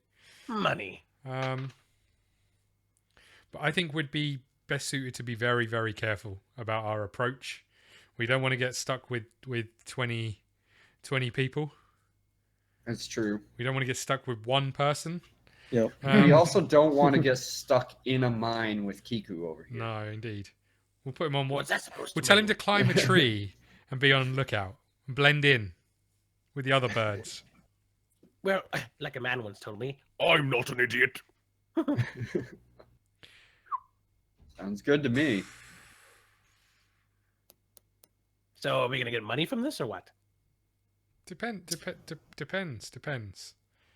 Money. But I think we'd be best suited to be very, very careful about our approach. We don't want to get stuck with 20 people. That's true. We don't want to get stuck with one person. Yep. We also don't want to get stuck in a mine with KiKu over here. No, indeed. We'll put him on What's that supposed We'll to tell mean? him to climb a tree and be on lookout. And blend in with the other birds. Well, like a man once told me, I'm not an idiot. Sounds good to me. So are we gonna get money from this or what? Depends.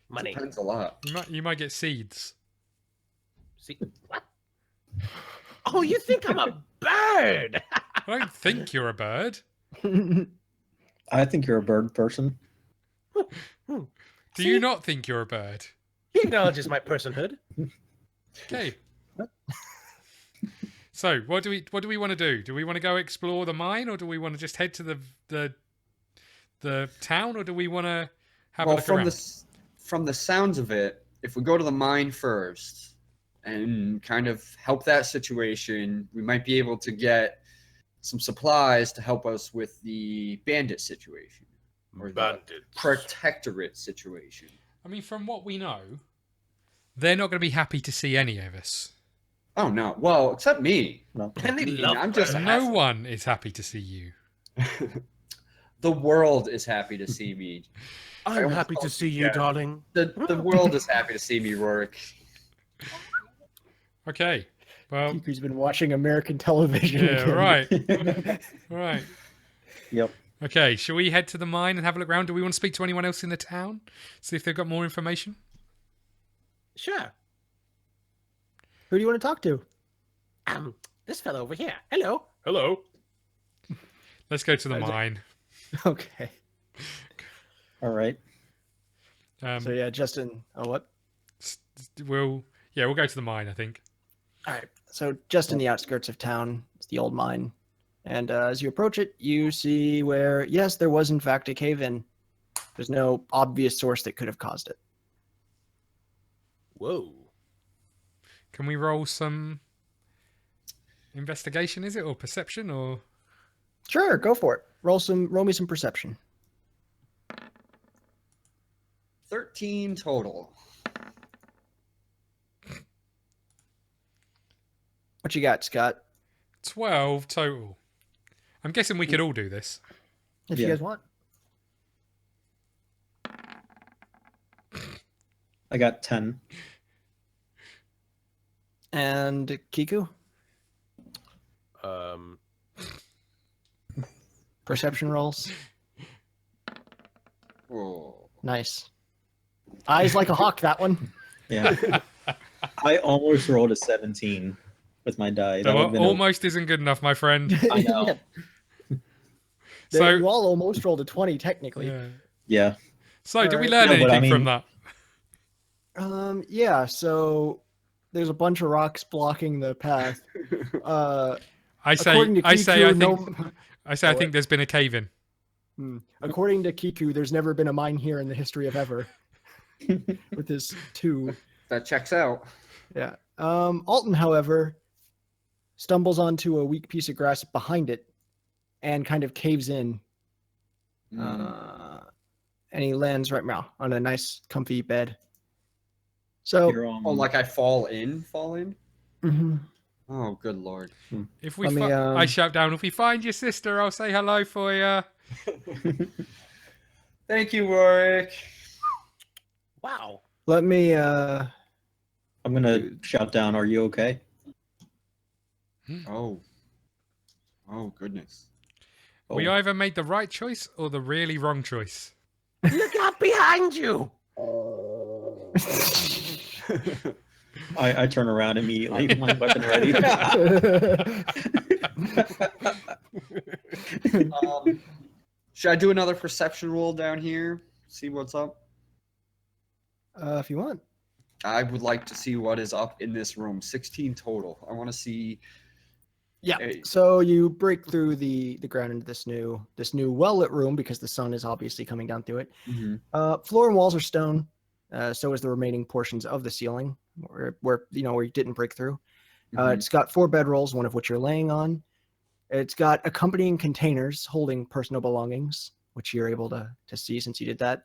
Money. Depends a lot. You might get seeds. See what? Oh, you think I'm a bird? I don't think you're a bird. I think you're a bird person. Do you not think you're a bird? He acknowledges my personhood. Okay. So what do we want to do? Do we want to go explore the mine, or do we want to just head to the town, or do we want to have a look around? From the sounds of it, if we go to the mine first and kind of help that situation, we might be able to get some supplies to help us with the bandit situation or the Bandits. protectorate situation. I mean, from what we know, they're not going to be happy to see any of us. Oh no! Well, except me. No. And they love I'm just birds. No one is happy to see you. The world is happy to see me. I'm happy to see you, Yeah. darling. The world is happy to see me, Roric. Okay. Well, KiKu's been watching American television. yeah, again. right. Yep. Okay, shall we head to the mine and have a look around? Do we want to speak to anyone else in the town? See if they've got more information? Sure. Who do you want to talk to? This fellow over here. Hello. Hello. Let's go to the mine. Okay. All right. So yeah, Justin. Oh, what? We'll go to the mine, I think. All right. So just in the outskirts of town, it's the old mine. And as you approach it, you see where, yes, there was in fact a cave-in. There's no obvious source that could have caused it. Whoa. Can we roll some investigation, is it? Or perception, or... Sure, go for it. Roll me some perception. 13 total. What you got, Scott? 12 total. I'm guessing we could all do this. If you Yeah. guys want. I got 10. And KiKu? Perception rolls. Oh. Nice. Eyes like a hawk, that one. Yeah. I almost rolled a 17 with my die. That So would've been almost isn't good enough, my friend. I know. Yeah. So- You all almost rolled a 20, technically. Yeah. Yeah. So, did we Alright. learn No, but I anything from mean- that? Yeah, so there's a bunch of rocks blocking the path. I say, According to I say, I KiKu, think, no- I say, I What? think there's been a cave in. According to KiKu, there's never been a mine here in the history of ever. With his 2. That checks out. Yeah. Alton, however, stumbles onto a weak piece of grass behind it and kind of caves in. And he lands right now on a nice, comfy bed. So, You're, Oh, like I fall in? mhm. Oh, good lord. If we, Let me, I shout down. If we find your sister, I'll say hello for you. Thank you, Roric. Wow. Let me. I'm gonna shout down. Are you okay? Oh. Oh, goodness. We Oh. either made the right choice or the really wrong choice. Look out behind you. I turn around immediately, my weapon ready. Should I do another perception roll down here? See what's up? If you want. I would like to see what is up in this room. 16 total. I want to see. Yeah. Hey. So you break through the ground into this new well lit room because the sun is obviously coming down through it. Floor and walls are stone. So is the remaining portions of the ceiling where you didn't break through. It's got 4 bedrolls, one of which you're laying on. It's got accompanying containers holding personal belongings, which you're able to see since you did that.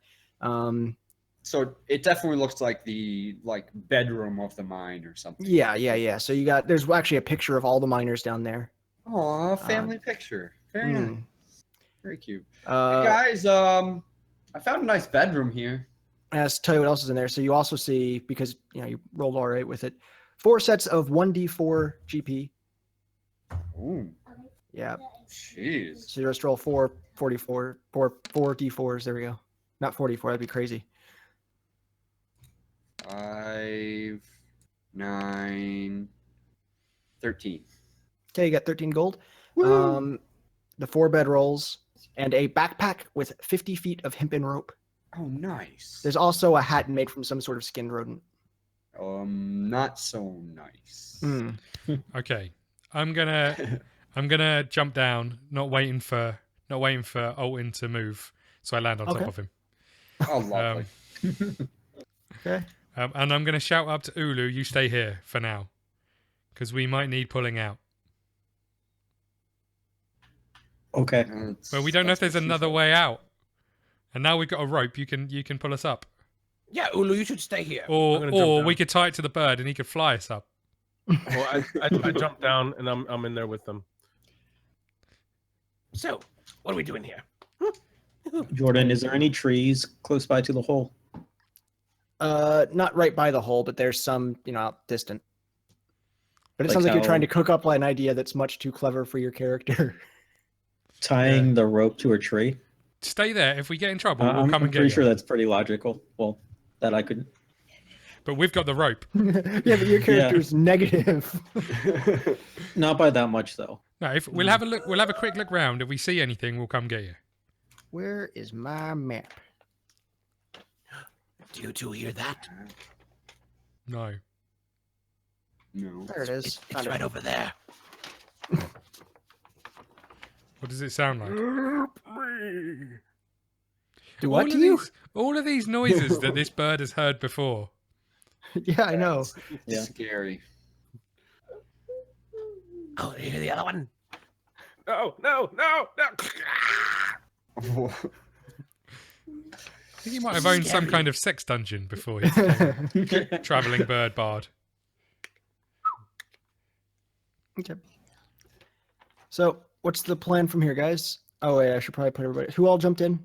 So it definitely looks like the bedroom of the mine or something. Yeah. So there's actually a picture of all the miners down there. Aw, family picture. Very nice. Very cute. Hey Uh, guys, I found a nice bedroom here. As tell you what else is in there. So you also see, because you rolled all right with it, 4 sets of 1d4 GP. Ooh, Yeah. jeez. So you just roll 4 d4s. There we go. Not 44. That'd be crazy. 5, 9, 13. Okay, you got 13 gold. Woo! The 4 bedrolls and a backpack with 50 feet of hempen rope. Oh, nice. There's also a hat made from some sort of skinned rodent. Not so nice. Okay, I'm gonna jump down, not waiting for Alton to move, so I land on Okay. top of him. Oh, lovely. Okay. And I'm gonna shout up to Ulu, "You stay here for now, because we might need pulling out." Okay. But we don't know if there's another way out. And now we've got a rope. You can pull us up, Yeah, Ulu, you should stay here. I'm or gonna jump we down. could tie it to the bird and he could fly us up. Well, I jump down and I'm in there with them. So, what are we doing here? Jordan, is there any trees close by to the hole? Not right by the hole, but there's some, out distant. But it Like sounds like you're trying how- to cook up an idea that's much too clever for your character. Tying the rope to a tree? Stay there. If we get in trouble, we'll I'm come and get pretty you. sure that's pretty logical. Well, that I could. But we've got the rope. Yeah, but your character's negative. Not by that much, though. No, if we'll have a look. We'll have a quick look round. If we see anything, we'll come get you. Where is my map? Do you two hear that? No. No. There it is. It's Found it. right over there. What does it sound like? Do what to you? All of these noises that this bird has heard before. Yeah, I know. Yeah. Scary. Oh, you hear the other one? No. I think he might have owned some Scary. kind of sex dungeon before he became a traveling bird bard. Okay. So, what's the plan from here, guys? Oh, wait, I should probably put everybody. Who all jumped in?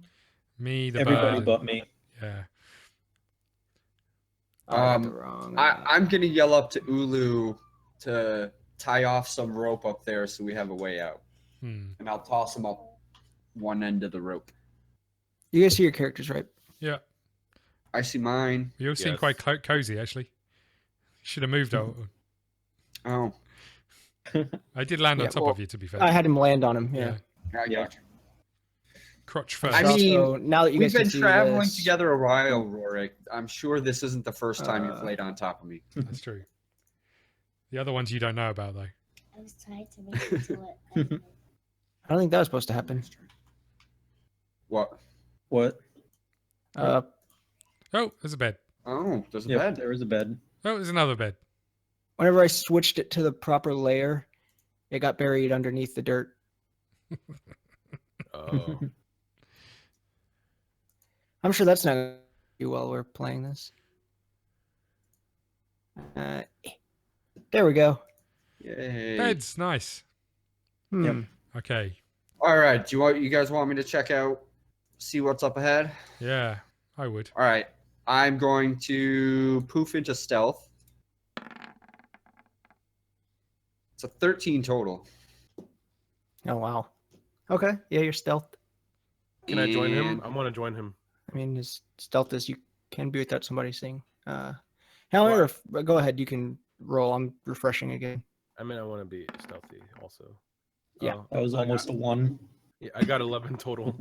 Me, the Everybody bird. but me. Yeah. Oh, I got the wrong. I'm gonna yell up to Ulu to tie off some rope up there so we have a way out, Hmm. and I'll toss him up one end of the rope. You guys see your characters, right? Yeah. I see mine. You all seem Yes. quite cozy, actually. Should have moved out. Oh, I did land on Yeah, top well, of you, to be fair. I had him land on him. Yeah. I Yeah. got you. Crotch first. I mean, Also, now that you We've guys can been see traveling this, together a while, Roric. I'm sure this isn't the first time you've laid on top of me. That's true. The other ones you don't know about, though. I was trying to make it to it. I don't think that was supposed to happen. What? What? Oh, there's a bed. Oh, there's a Yep, bed. there is a bed. Oh, there's another bed. Whenever I switched it to the proper layer, it got buried underneath the dirt. Oh. I'm sure that's not going to do while we're playing this. There we go. Yay. Beds, nice. Hmm. Okay. All right. You guys want me to check out, see what's up ahead? Yeah, I would. All right. I'm going to poof into stealth. It's a 13 total. Oh, wow. Okay. Yeah, you're stealth. Can I join him? And- I want to join him. I mean, as stealth as you can be without somebody seeing. However, go ahead. You can roll. I'm refreshing again. I mean, I want to be stealthy also. Yeah. Oh, That was almost a 1. Yeah, I got 11 total.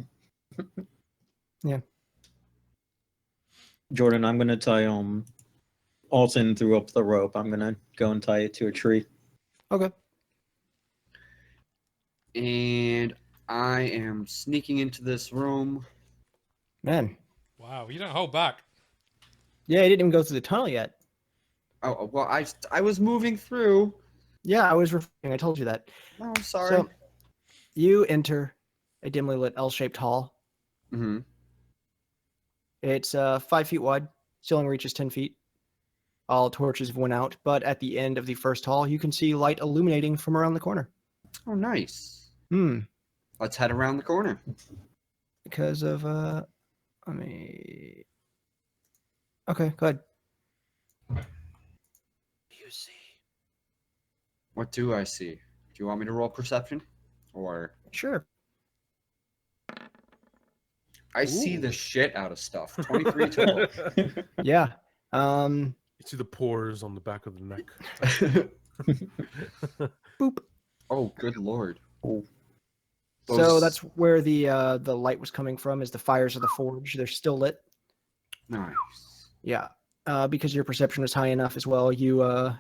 Jordan, I'm gonna tie Alton threw up the rope. I'm gonna go and tie it to a tree. Okay. And I am sneaking into this room. Man. Wow, you don't hold back. Yeah, I didn't even go through the tunnel yet. Oh, well, I was moving through. Yeah, I was refreshing. I told you that. Oh, I'm sorry. So, you enter a dimly lit L-shaped hall. Mm-hmm. It's 5 feet wide. Ceiling reaches 10 feet. All torches have went out, but at the end of the first hall, you can see light illuminating from around the corner. Oh, nice. Hmm. Let's head around the corner. Because of let me. Okay, go ahead. You see. What do I see? Do you want me to roll perception? Or Sure. I see the shit out of stuff. 23 total. Yeah. You see the pores on the back of the neck. Boop. Oh, good lord. Oh. So Those- that's where the light was coming from. Is the fires of the forge? They're still lit. Nice. Yeah. Because your perception is high enough as well, you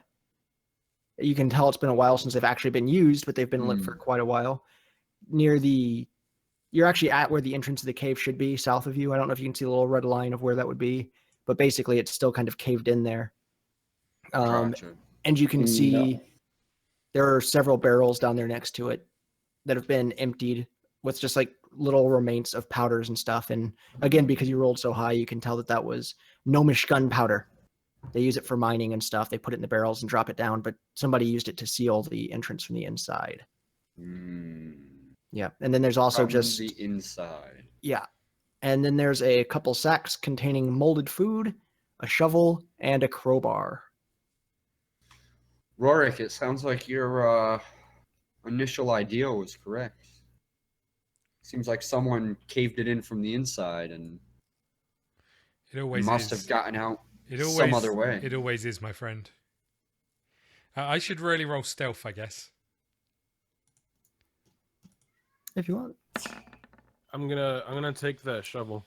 can tell it's been a while since they've actually been used, but they've been lit for quite a while. You're actually at where the entrance of the cave should be, south of you. I don't know if you can see the little red line of where that would be, but basically it's still kind of caved in there. Gotcha. And you can No. see there are several barrels down there next to it that have been emptied with just like little remains of powders and stuff. And again, because you rolled so high, you can tell that was gnomish gunpowder. They use it for mining and stuff. They put it in the barrels and drop it down, but somebody used it to seal the entrance from the inside. Yeah. And then there's also From just the inside. yeah. And then there's a couple sacks containing molded food, a shovel, and a crowbar. Roric, it sounds like your initial idea was correct. Seems like someone caved it in from the inside and It always must is. have gotten out It always, some other way. It always is, my friend. I should really roll stealth, I guess. If you want. I'm gonna take the shovel.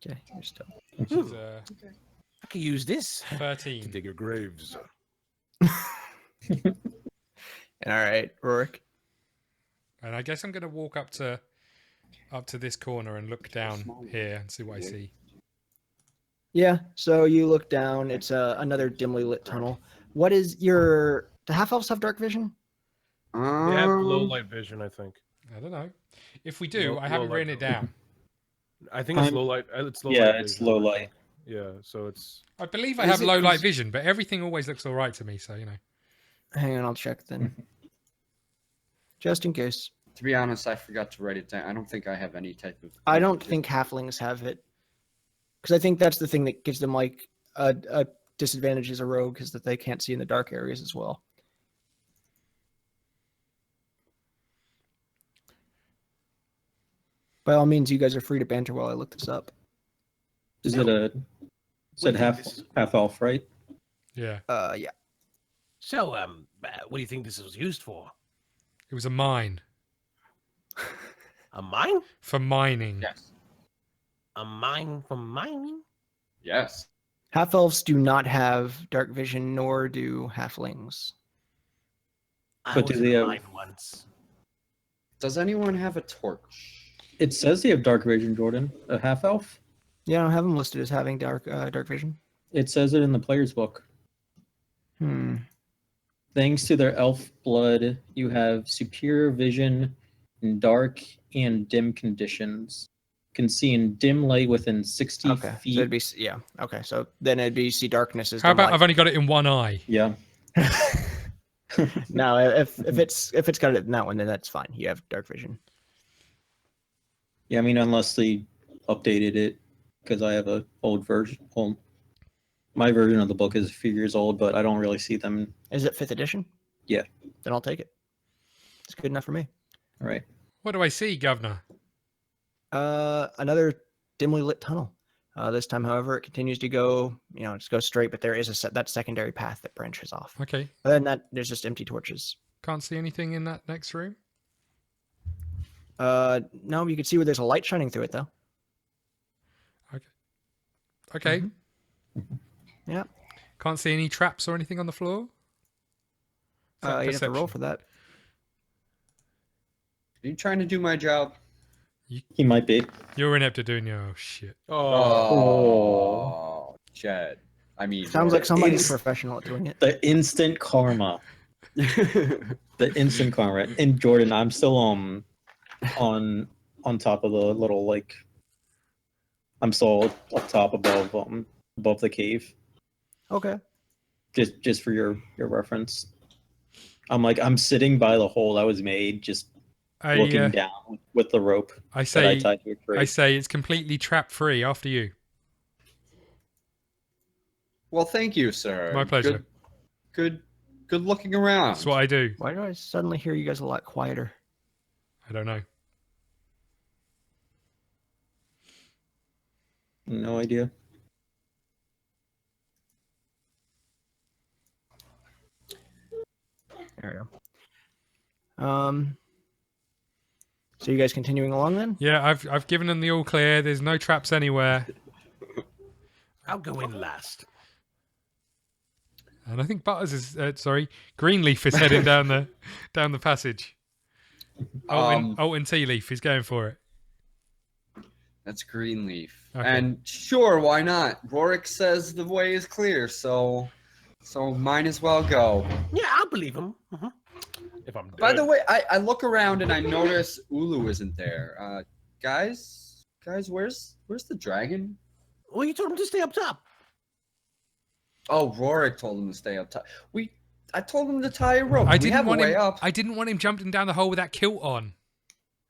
Okay, you're still. Which is I can use this to 13. dig your graves. All right, Roric. And I guess I'm going to walk up to this corner and look down here and see what I see. Yeah, so you look down. It's another dimly lit tunnel. What is your... Do half-elves have dark vision? They have low Um, light vision, I think. I don't know. If we do, Low- I haven't low written light it down. I think it's I'm- low light. It's low Yeah, light it's vision. low light. Yeah, so it's I believe I Is have it low light 'cause- vision, but everything always looks all right to me, so, you know. Hang on, I'll check then. Just in case. to be honest, I forgot to write it down. I don't think I have any type of. I don't think halflings have it. Because I think that's the thing that gives them, like, a disadvantage as a rogue, is that they can't see in the dark areas as well. By all means, you guys are free to banter while I look this up. Is it a said What do you think half this is? half elf, right? Yeah, Yeah. So, what do you think this was used for? it was a mine A mine? for mining. Yes. A mine for mining? Yes. Half elves do not have dark vision, nor do halflings. I But do was in they a have- mine once. Does anyone have a torch? It says they have dark vision, Jordan. A half elf. Yeah, I don't have them listed as having dark vision. It says it in the player's book. Thanks to their elf blood, you have superior vision in dark and dim conditions. Can see in dim light within 60 Okay, feet. so it'd be Okay, so then it'd be see darkness as How dim about I've light. only got it in one eye? Yeah. No, if it's got it in that one, then that's fine. You have dark vision. Yeah, I mean, unless they updated it, because I have a old version. Well, my version of the book is a few years old, but I don't really see them. Is it 5th edition? Yeah. Then I'll take it. It's good enough for me. All right. What do I see, Governor? Another dimly lit tunnel. This time, however, it continues to go, just go straight, but there is that secondary path that branches off. Okay, Other than that, there's just empty torches. can't see anything in that next room. No, you can see where there's a light shining through it, though. Okay, Yeah. can't see any traps or anything on the floor. Is that You have to roll perception? for that. Are you trying to do my job? He might be. You're inept at doing your shit. Oh, Jed. I mean, Sounds like somebody's It's- professional at doing it. The instant karma. The instant karma. And Jordan, I'm still on top of the little I'm still up top above the cave. Okay. Just for your reference. I'm sitting by the hole that was made, just looking down with the rope I that I say, tied to a tree. I say it's completely trap free. After you. well, thank you, sir. My pleasure. Good looking around. That's what I do. Why do I suddenly hear you guys a lot quieter? I don't know. No idea. There we go. So you guys continuing along then? Yeah, I've given them the all clear. There's no traps anywhere, I'll go in last. and I think Butters is Greenleaf is heading down the passage. Alton Tea Leaf is going for it. That's Greenleaf. Okay. And sure, why not? Roric says the way is clear, so might as well go. Yeah, I'll believe him. If I'm By dead. the way, I look around and I notice Ulu isn't there. Guys, where's the dragon? Well, you told him to stay up top. Oh, Roric told him to stay up top. I told him to tie a rope. I We didn't have a want way him. up. I didn't want him jumping down the hole with that kilt on.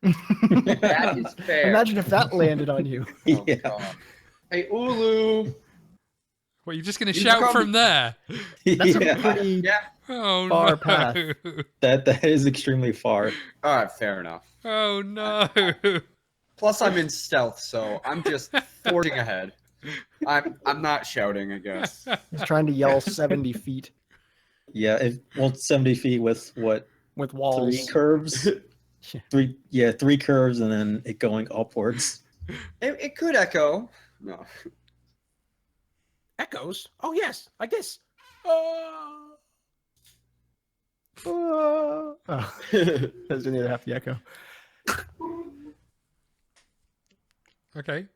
That is fair. Imagine if that landed on you. Oh, Yeah. God. Hey, Ulu. What, you're just going to You shout come- from there? That's a Yeah, pretty Yeah. Oh Far no! path. that is extremely far. All right, fair enough. Oh no! Plus, I'm in stealth, so I'm just forging ahead. I'm not shouting, I guess. He's trying to yell 70 feet Yeah, 70 feet with what? with walls. 3 curves? Yeah. 3 curves and then it going upwards. It could echo. No. Echoes? Oh, yes, like this. Oh. That's the other half the echo. Okay.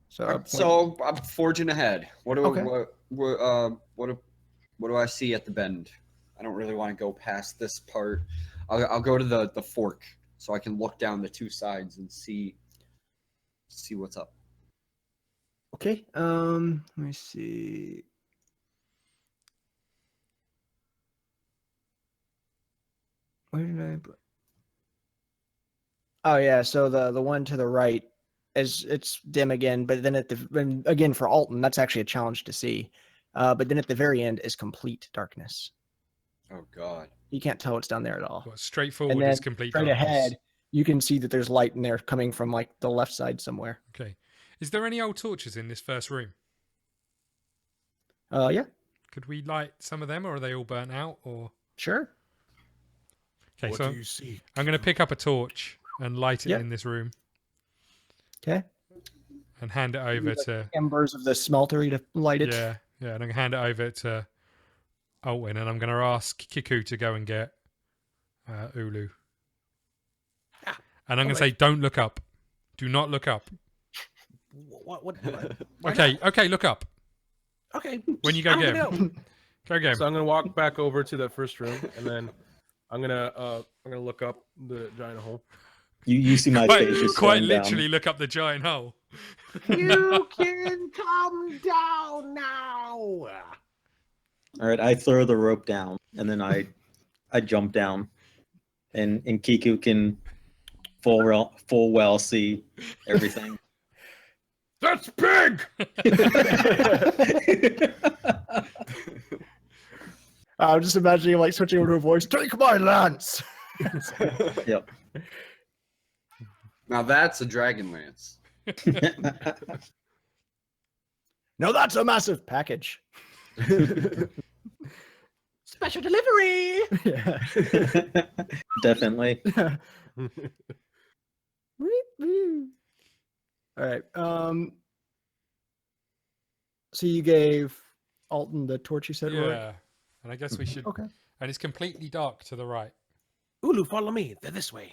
So, I'm forging ahead. What do Okay. what do I see at the bend? I don't really want to go past this part. I'll go to the fork so I can look down the two sides and see what's up. okay. Let me see. Where did I put? Oh yeah, so the one to the right it's dim again, but then again for Alton, that's actually a challenge to see. But then at the very end is complete darkness. Oh God. You can't tell what's down there at all. Well, straightforward And then is complete Straight darkness. ahead, You can see that there's light in there coming from like the left side somewhere. Okay. Is there any old torches in this first room? Yeah, Could we light some of them, or are they all burnt out? Or sure. okay, What so do you see? I'm going to pick up a torch and light it Yeah. in this room Okay. and hand it over to Embers of the smeltery to light it. yeah, and I'm going to hand it over to Alton, and I'm going to ask KiKu to go and get Ulu. Ah, And I'm going to alright. say, don't look up. Do not look up. Why Okay, okay, look up. Okay. When you go I'm get gonna him. Go get him. So I'm gonna walk back over to that first room, and then I'm gonna look up the giant hole. You see my Quite, face just quite going literally down. look up the giant hole. You can come down now. All right, I throw the rope down, and then I jump down, and KiKu can full well see everything. That's big. I'm just imagining him like switching over to a voice. Take my lance. Yep. Now that's a dragon lance. No, that's a massive package. Special delivery. Yeah. Definitely. All right. So you gave Alton the torch, you said, Yeah. Roric? And I guess we should. Okay. And it's completely dark to the right. Ulu, follow me. They're this way.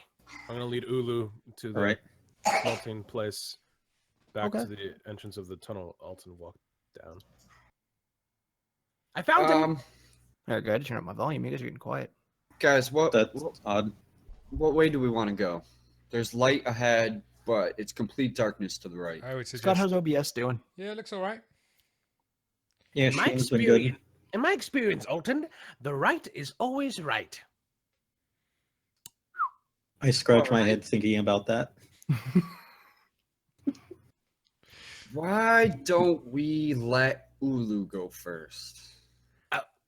I'm gonna lead Ulu to the All right. smelting place, back Okay. to the entrance of the tunnel. Alton walked down. I found him. All right, good. Turn up my volume. You guys are getting quiet. Guys, That's odd. what way do we want to go? There's light ahead, but it's complete darkness to the right. I would Scott, suggest. how's OBS doing? Yeah, it looks all right. Yeah, In my stream's been good. experience, in my experience, Alton, the right is always right. I scratch my Alright. head thinking about that. Why don't we let Ulu go first?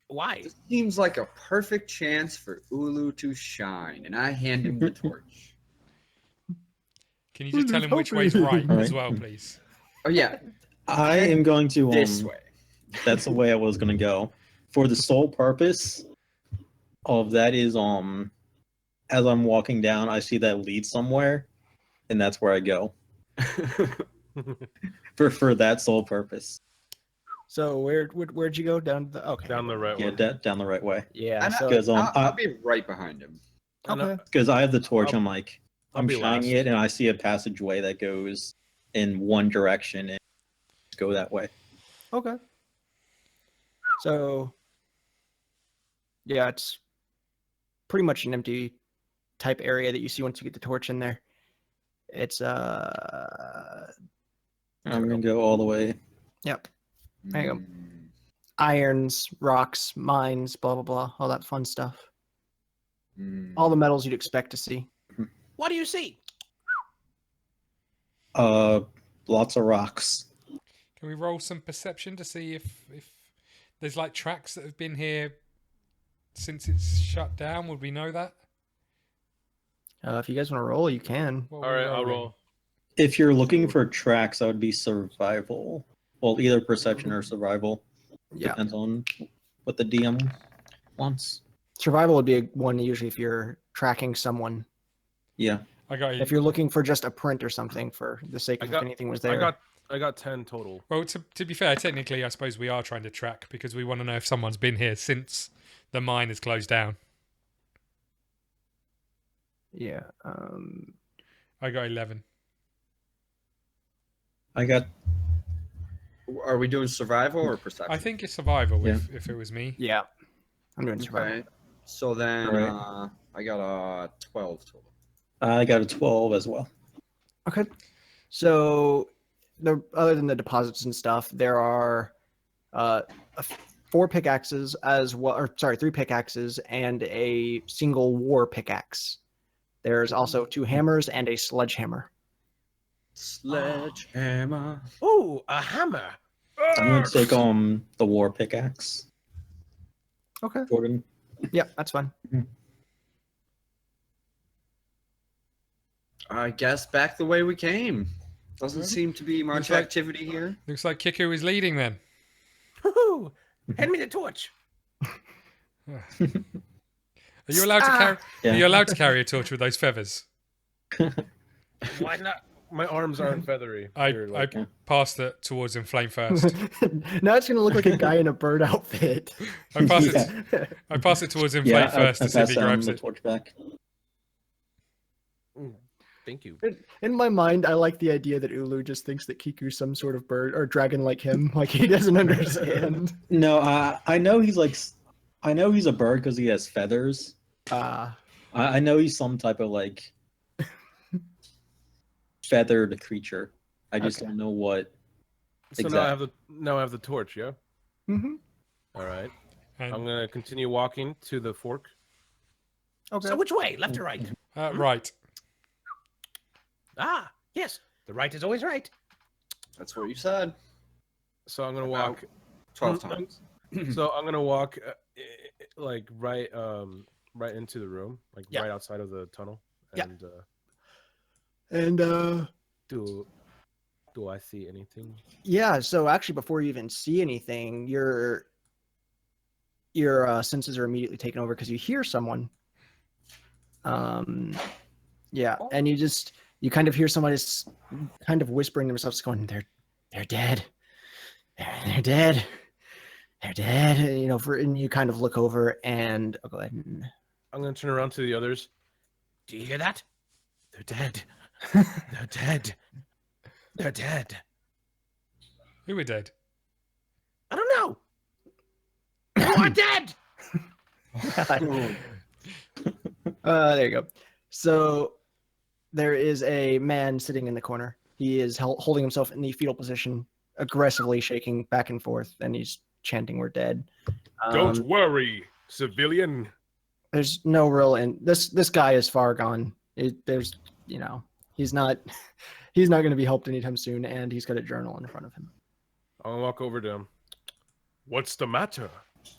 Why? It seems like a perfect chance for Ulu to shine, and I hand him the torch. Can you just tell him which way's right All as right. well, please? Oh yeah, I am going to this way. That's the way I was gonna go. For the sole purpose of that is as I'm walking down, I see that lead somewhere, and that's where I go. For that sole purpose. So where'd you go? Down the Down the right Yeah, way. down the right way. Yeah. And So Because I'll be right behind him. okay. because I have the torch, I'll- I'm like I'll I'm be shining last. it, and I see a passageway that goes in one direction, and go that way. Okay. So yeah, it's pretty much an empty type area that you see once you get the torch in there. It's I'm gonna go all the way. yep. There you go. Mm. Irons, rocks, mines, blah blah blah, all that fun stuff. Mm. All the metals you'd expect to see. What do you see? Lots of rocks. Can we roll some perception to see if there's like tracks that have been here since it's shut down? Would we know that? If you guys want to roll, you can. What All were we right, I'll rolling? roll. If you're looking for tracks, that would be survival. Well, either perception or survival. Yeah. Depends on what the DM wants. Survival would be one usually if you're tracking someone. Yeah. I got you. If you're looking for just a print or something for the sake of if anything was there. I got 10 total. Well, to be fair, technically, I suppose we are trying to track because we want to know if someone's been here since the mine is closed down. Yeah. I got 11. I got Are we doing survival or perception? I think it's survival Yeah. if it was me. Yeah. I'm doing survival. Okay. So then Alright. I got a 12 total. I got a 12 as well. Okay. So, other than the deposits and stuff, there are 4 pickaxes as well, or sorry, 3 pickaxes and a single war pickaxe. There's also 2 hammers and a sledgehammer. Sledgehammer. Ooh, a hammer. I'm gonna take the war pickaxe. Okay. Jordan. Yeah, that's fine. I guess back the way we came. Doesn't seem to be much Looks like- activity here. Looks like KiKu is leading then. Woohoo! Hand me the torch. Are you allowed to carry? Yeah. Are you allowed to carry a torch with those feathers? Why not? My arms aren't feathery. I They're like- passed it towards him flame first. Now it's gonna look like a guy in a bird outfit. I pass Yeah. it. I pass it towards him Yeah, flame first I to see if he pass grabs the it. torch back. Thank you. In my mind, I like the idea that Ulu just thinks that Kiku's some sort of bird or dragon like him. Like he doesn't understand. No, I know he's like, I know he's a bird because he has feathers. I know he's some type of like feathered creature. I just Okay. don't know what. So now I have the torch. Yeah. Mm-hmm. All right. I'm And, gonna continue walking to the fork. Okay. So which way? Left or right? right. Ah, yes. The right is always right. That's what you said. So I'm gonna walk. 12 Mm, times. So I'm gonna walk, like right into the room, like Yeah. right outside of the tunnel. Yeah. And And do I see anything? yeah, so actually before you even see anything, your senses are immediately taken over because you hear someone. Yeah, and you kind of hear somebody kind of whispering to themselves, going, "They're dead. They're dead. They're dead." You know, and you kind of look over and I'll go ahead and I'm gonna turn around to the others. Do you hear that? They're dead. They're dead. They're dead. Who were dead? I don't know. You are dead. there you go. So there is a man sitting in the corner. He is holding himself in the fetal position, aggressively shaking back and forth, and he's chanting, "We're dead." Don't worry, civilian. There's no real, and this guy is far gone. There's, you know, he's not going to be helped anytime soon, and he's got a journal in front of him. I'll walk over to him. What's the matter?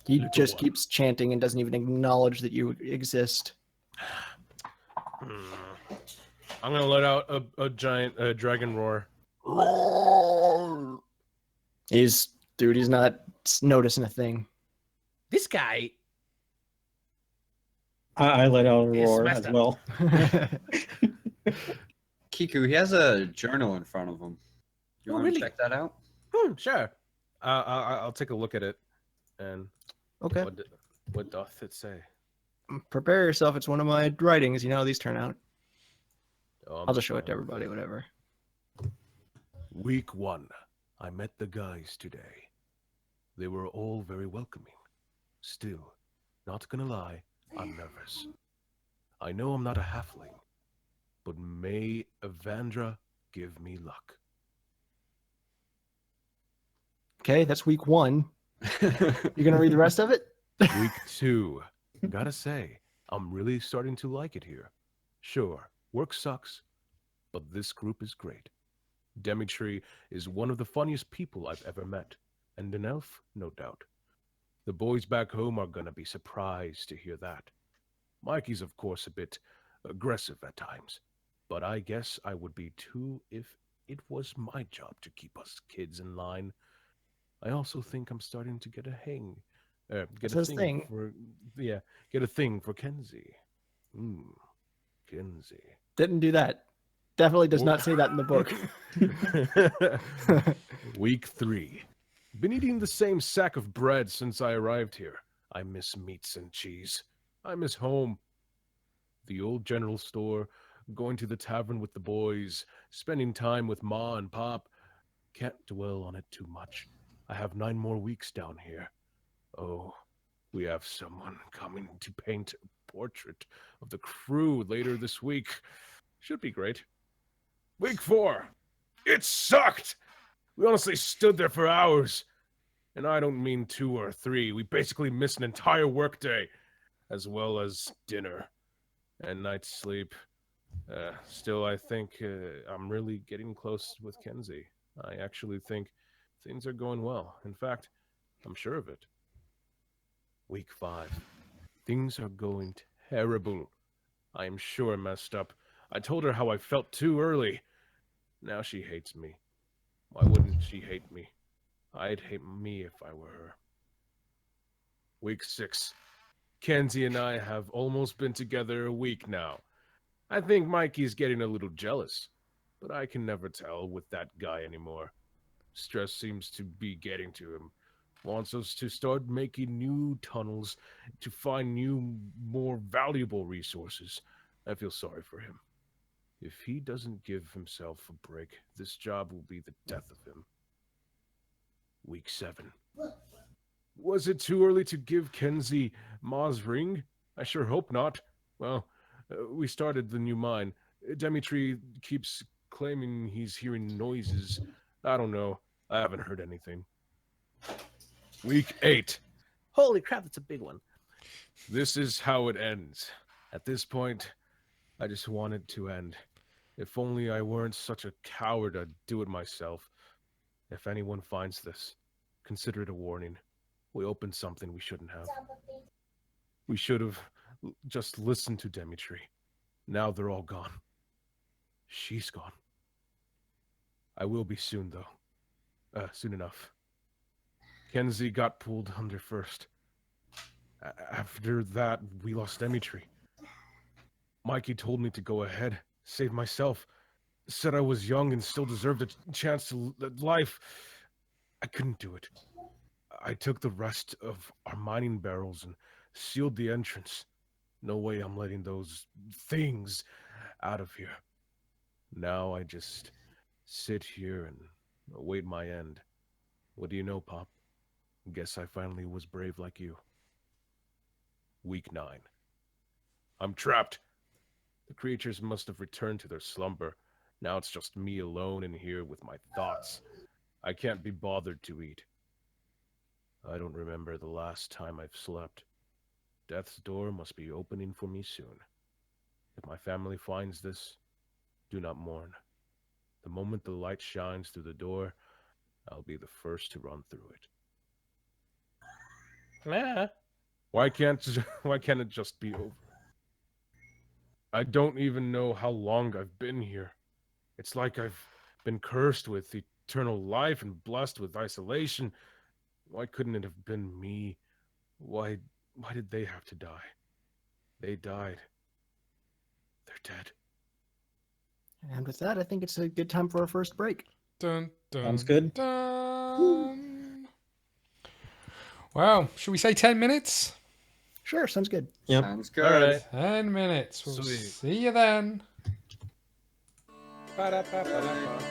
He Little just one. keeps chanting and doesn't even acknowledge that you exist. I'm gonna let out a giant dragon roar. He's not noticing a thing. This guy. I let out a It's roar messed as up. well. KiKu, he has a journal in front of him. You Oh, want really? to check that out? Sure. I'll take a look at it. And Okay, what doth it say? prepare yourself. It's one of my writings. You know how these turn out. Oh, I'll just show it to everybody. Whatever. Week 1. I met the guys today. They were all very welcoming. Still, not gonna lie, I'm nervous. I know I'm not a halfling, but may Evandra give me luck. Okay, that's week 1. You gonna read the rest of it? Week 2. Gotta say, I'm really starting to like it here. Sure, work sucks, but this group is great. Demetri is one of the funniest people I've ever met, and an elf, no doubt. The boys back home are gonna be surprised to hear that. Mikey's, of course, a bit aggressive at times, but I guess I would be too if it was my job to keep us kids in line. I also think I'm starting to get a hang. Get a Says thing, thing. for get a thing for Kenzie. Kenzie. Didn't do that. Definitely does not say that in the book. Week 3. Been eating the same sack of bread since I arrived here. I miss meats and cheese. I miss home. The old general store, going to the tavern with the boys, spending time with Ma and Pop. Can't dwell on it too much. I have 9 more weeks down here. Oh, we have someone coming to paint a portrait of the crew later this week. Should be great. Week 4. It sucked! We honestly stood there for hours. And I don't mean 2 or 3. We basically missed an entire workday, as well as dinner and night's sleep. Still, I think I'm really getting close with Kenzie. I actually think things are going well. In fact, I'm sure of it. Week 5. Things are going terrible. I am sure messed up. I told her how I felt too early. Now she hates me. Why wouldn't she hate me? I'd hate me if I were her. Week 6. Kenzie and I have almost been together a week now. I think Mikey's getting a little jealous, but I can never tell with that guy anymore. Stress seems to be getting to him. Wants us to start making new tunnels to find new, more valuable resources. I feel sorry for him. If he doesn't give himself a break, this job will be the death of him. Week 7. Was it too early to give Kenzie Ma's ring? I sure hope not. Well, we started the new mine. Dimitri keeps claiming he's hearing noises. I don't know. I haven't heard anything. Week 8. Holy crap, that's a big one. This is how it ends. At this point, I just want it to end. If only I weren't such a coward to do it myself. If anyone finds this, consider it a warning. We opened something we shouldn't have. We should have just listened to Dimitri. Now they're all gone. She's gone. I will be soon, though. Soon enough. Kenzie got pulled under first. After that, we lost Dimitri. Mikey told me to go ahead, save myself. Said I was young and still deserved a chance to life. I couldn't do it. I took the rest of our mining barrels and sealed the entrance. No way I'm letting those things out of here. Now I just sit here and await my end. What do you know, Pop? Guess I finally was brave like you. Week 9. I'm trapped. The creatures must have returned to their slumber. Now it's just me alone in here with my thoughts. I can't be bothered to eat. I don't remember the last time I've slept. Death's door must be opening for me soon. If my family finds this, do not mourn. The moment the light shines through the door, I'll be the first to run through it. Why can't it just be over? I don't even know how long I've been here. It's like I've been cursed with eternal life and blessed with isolation. Why couldn't it have been me? Why did they have to die? They died. They're dead. And with that, I think it's a good time for our first break. Dun, dun, Sounds good. dun. Wow, should we say 10 minutes? Sure, sounds good. Yep. Sounds good. All right. 10 minutes. We'll Sweet. see you then. Ba-da-ba-ba-da-ba.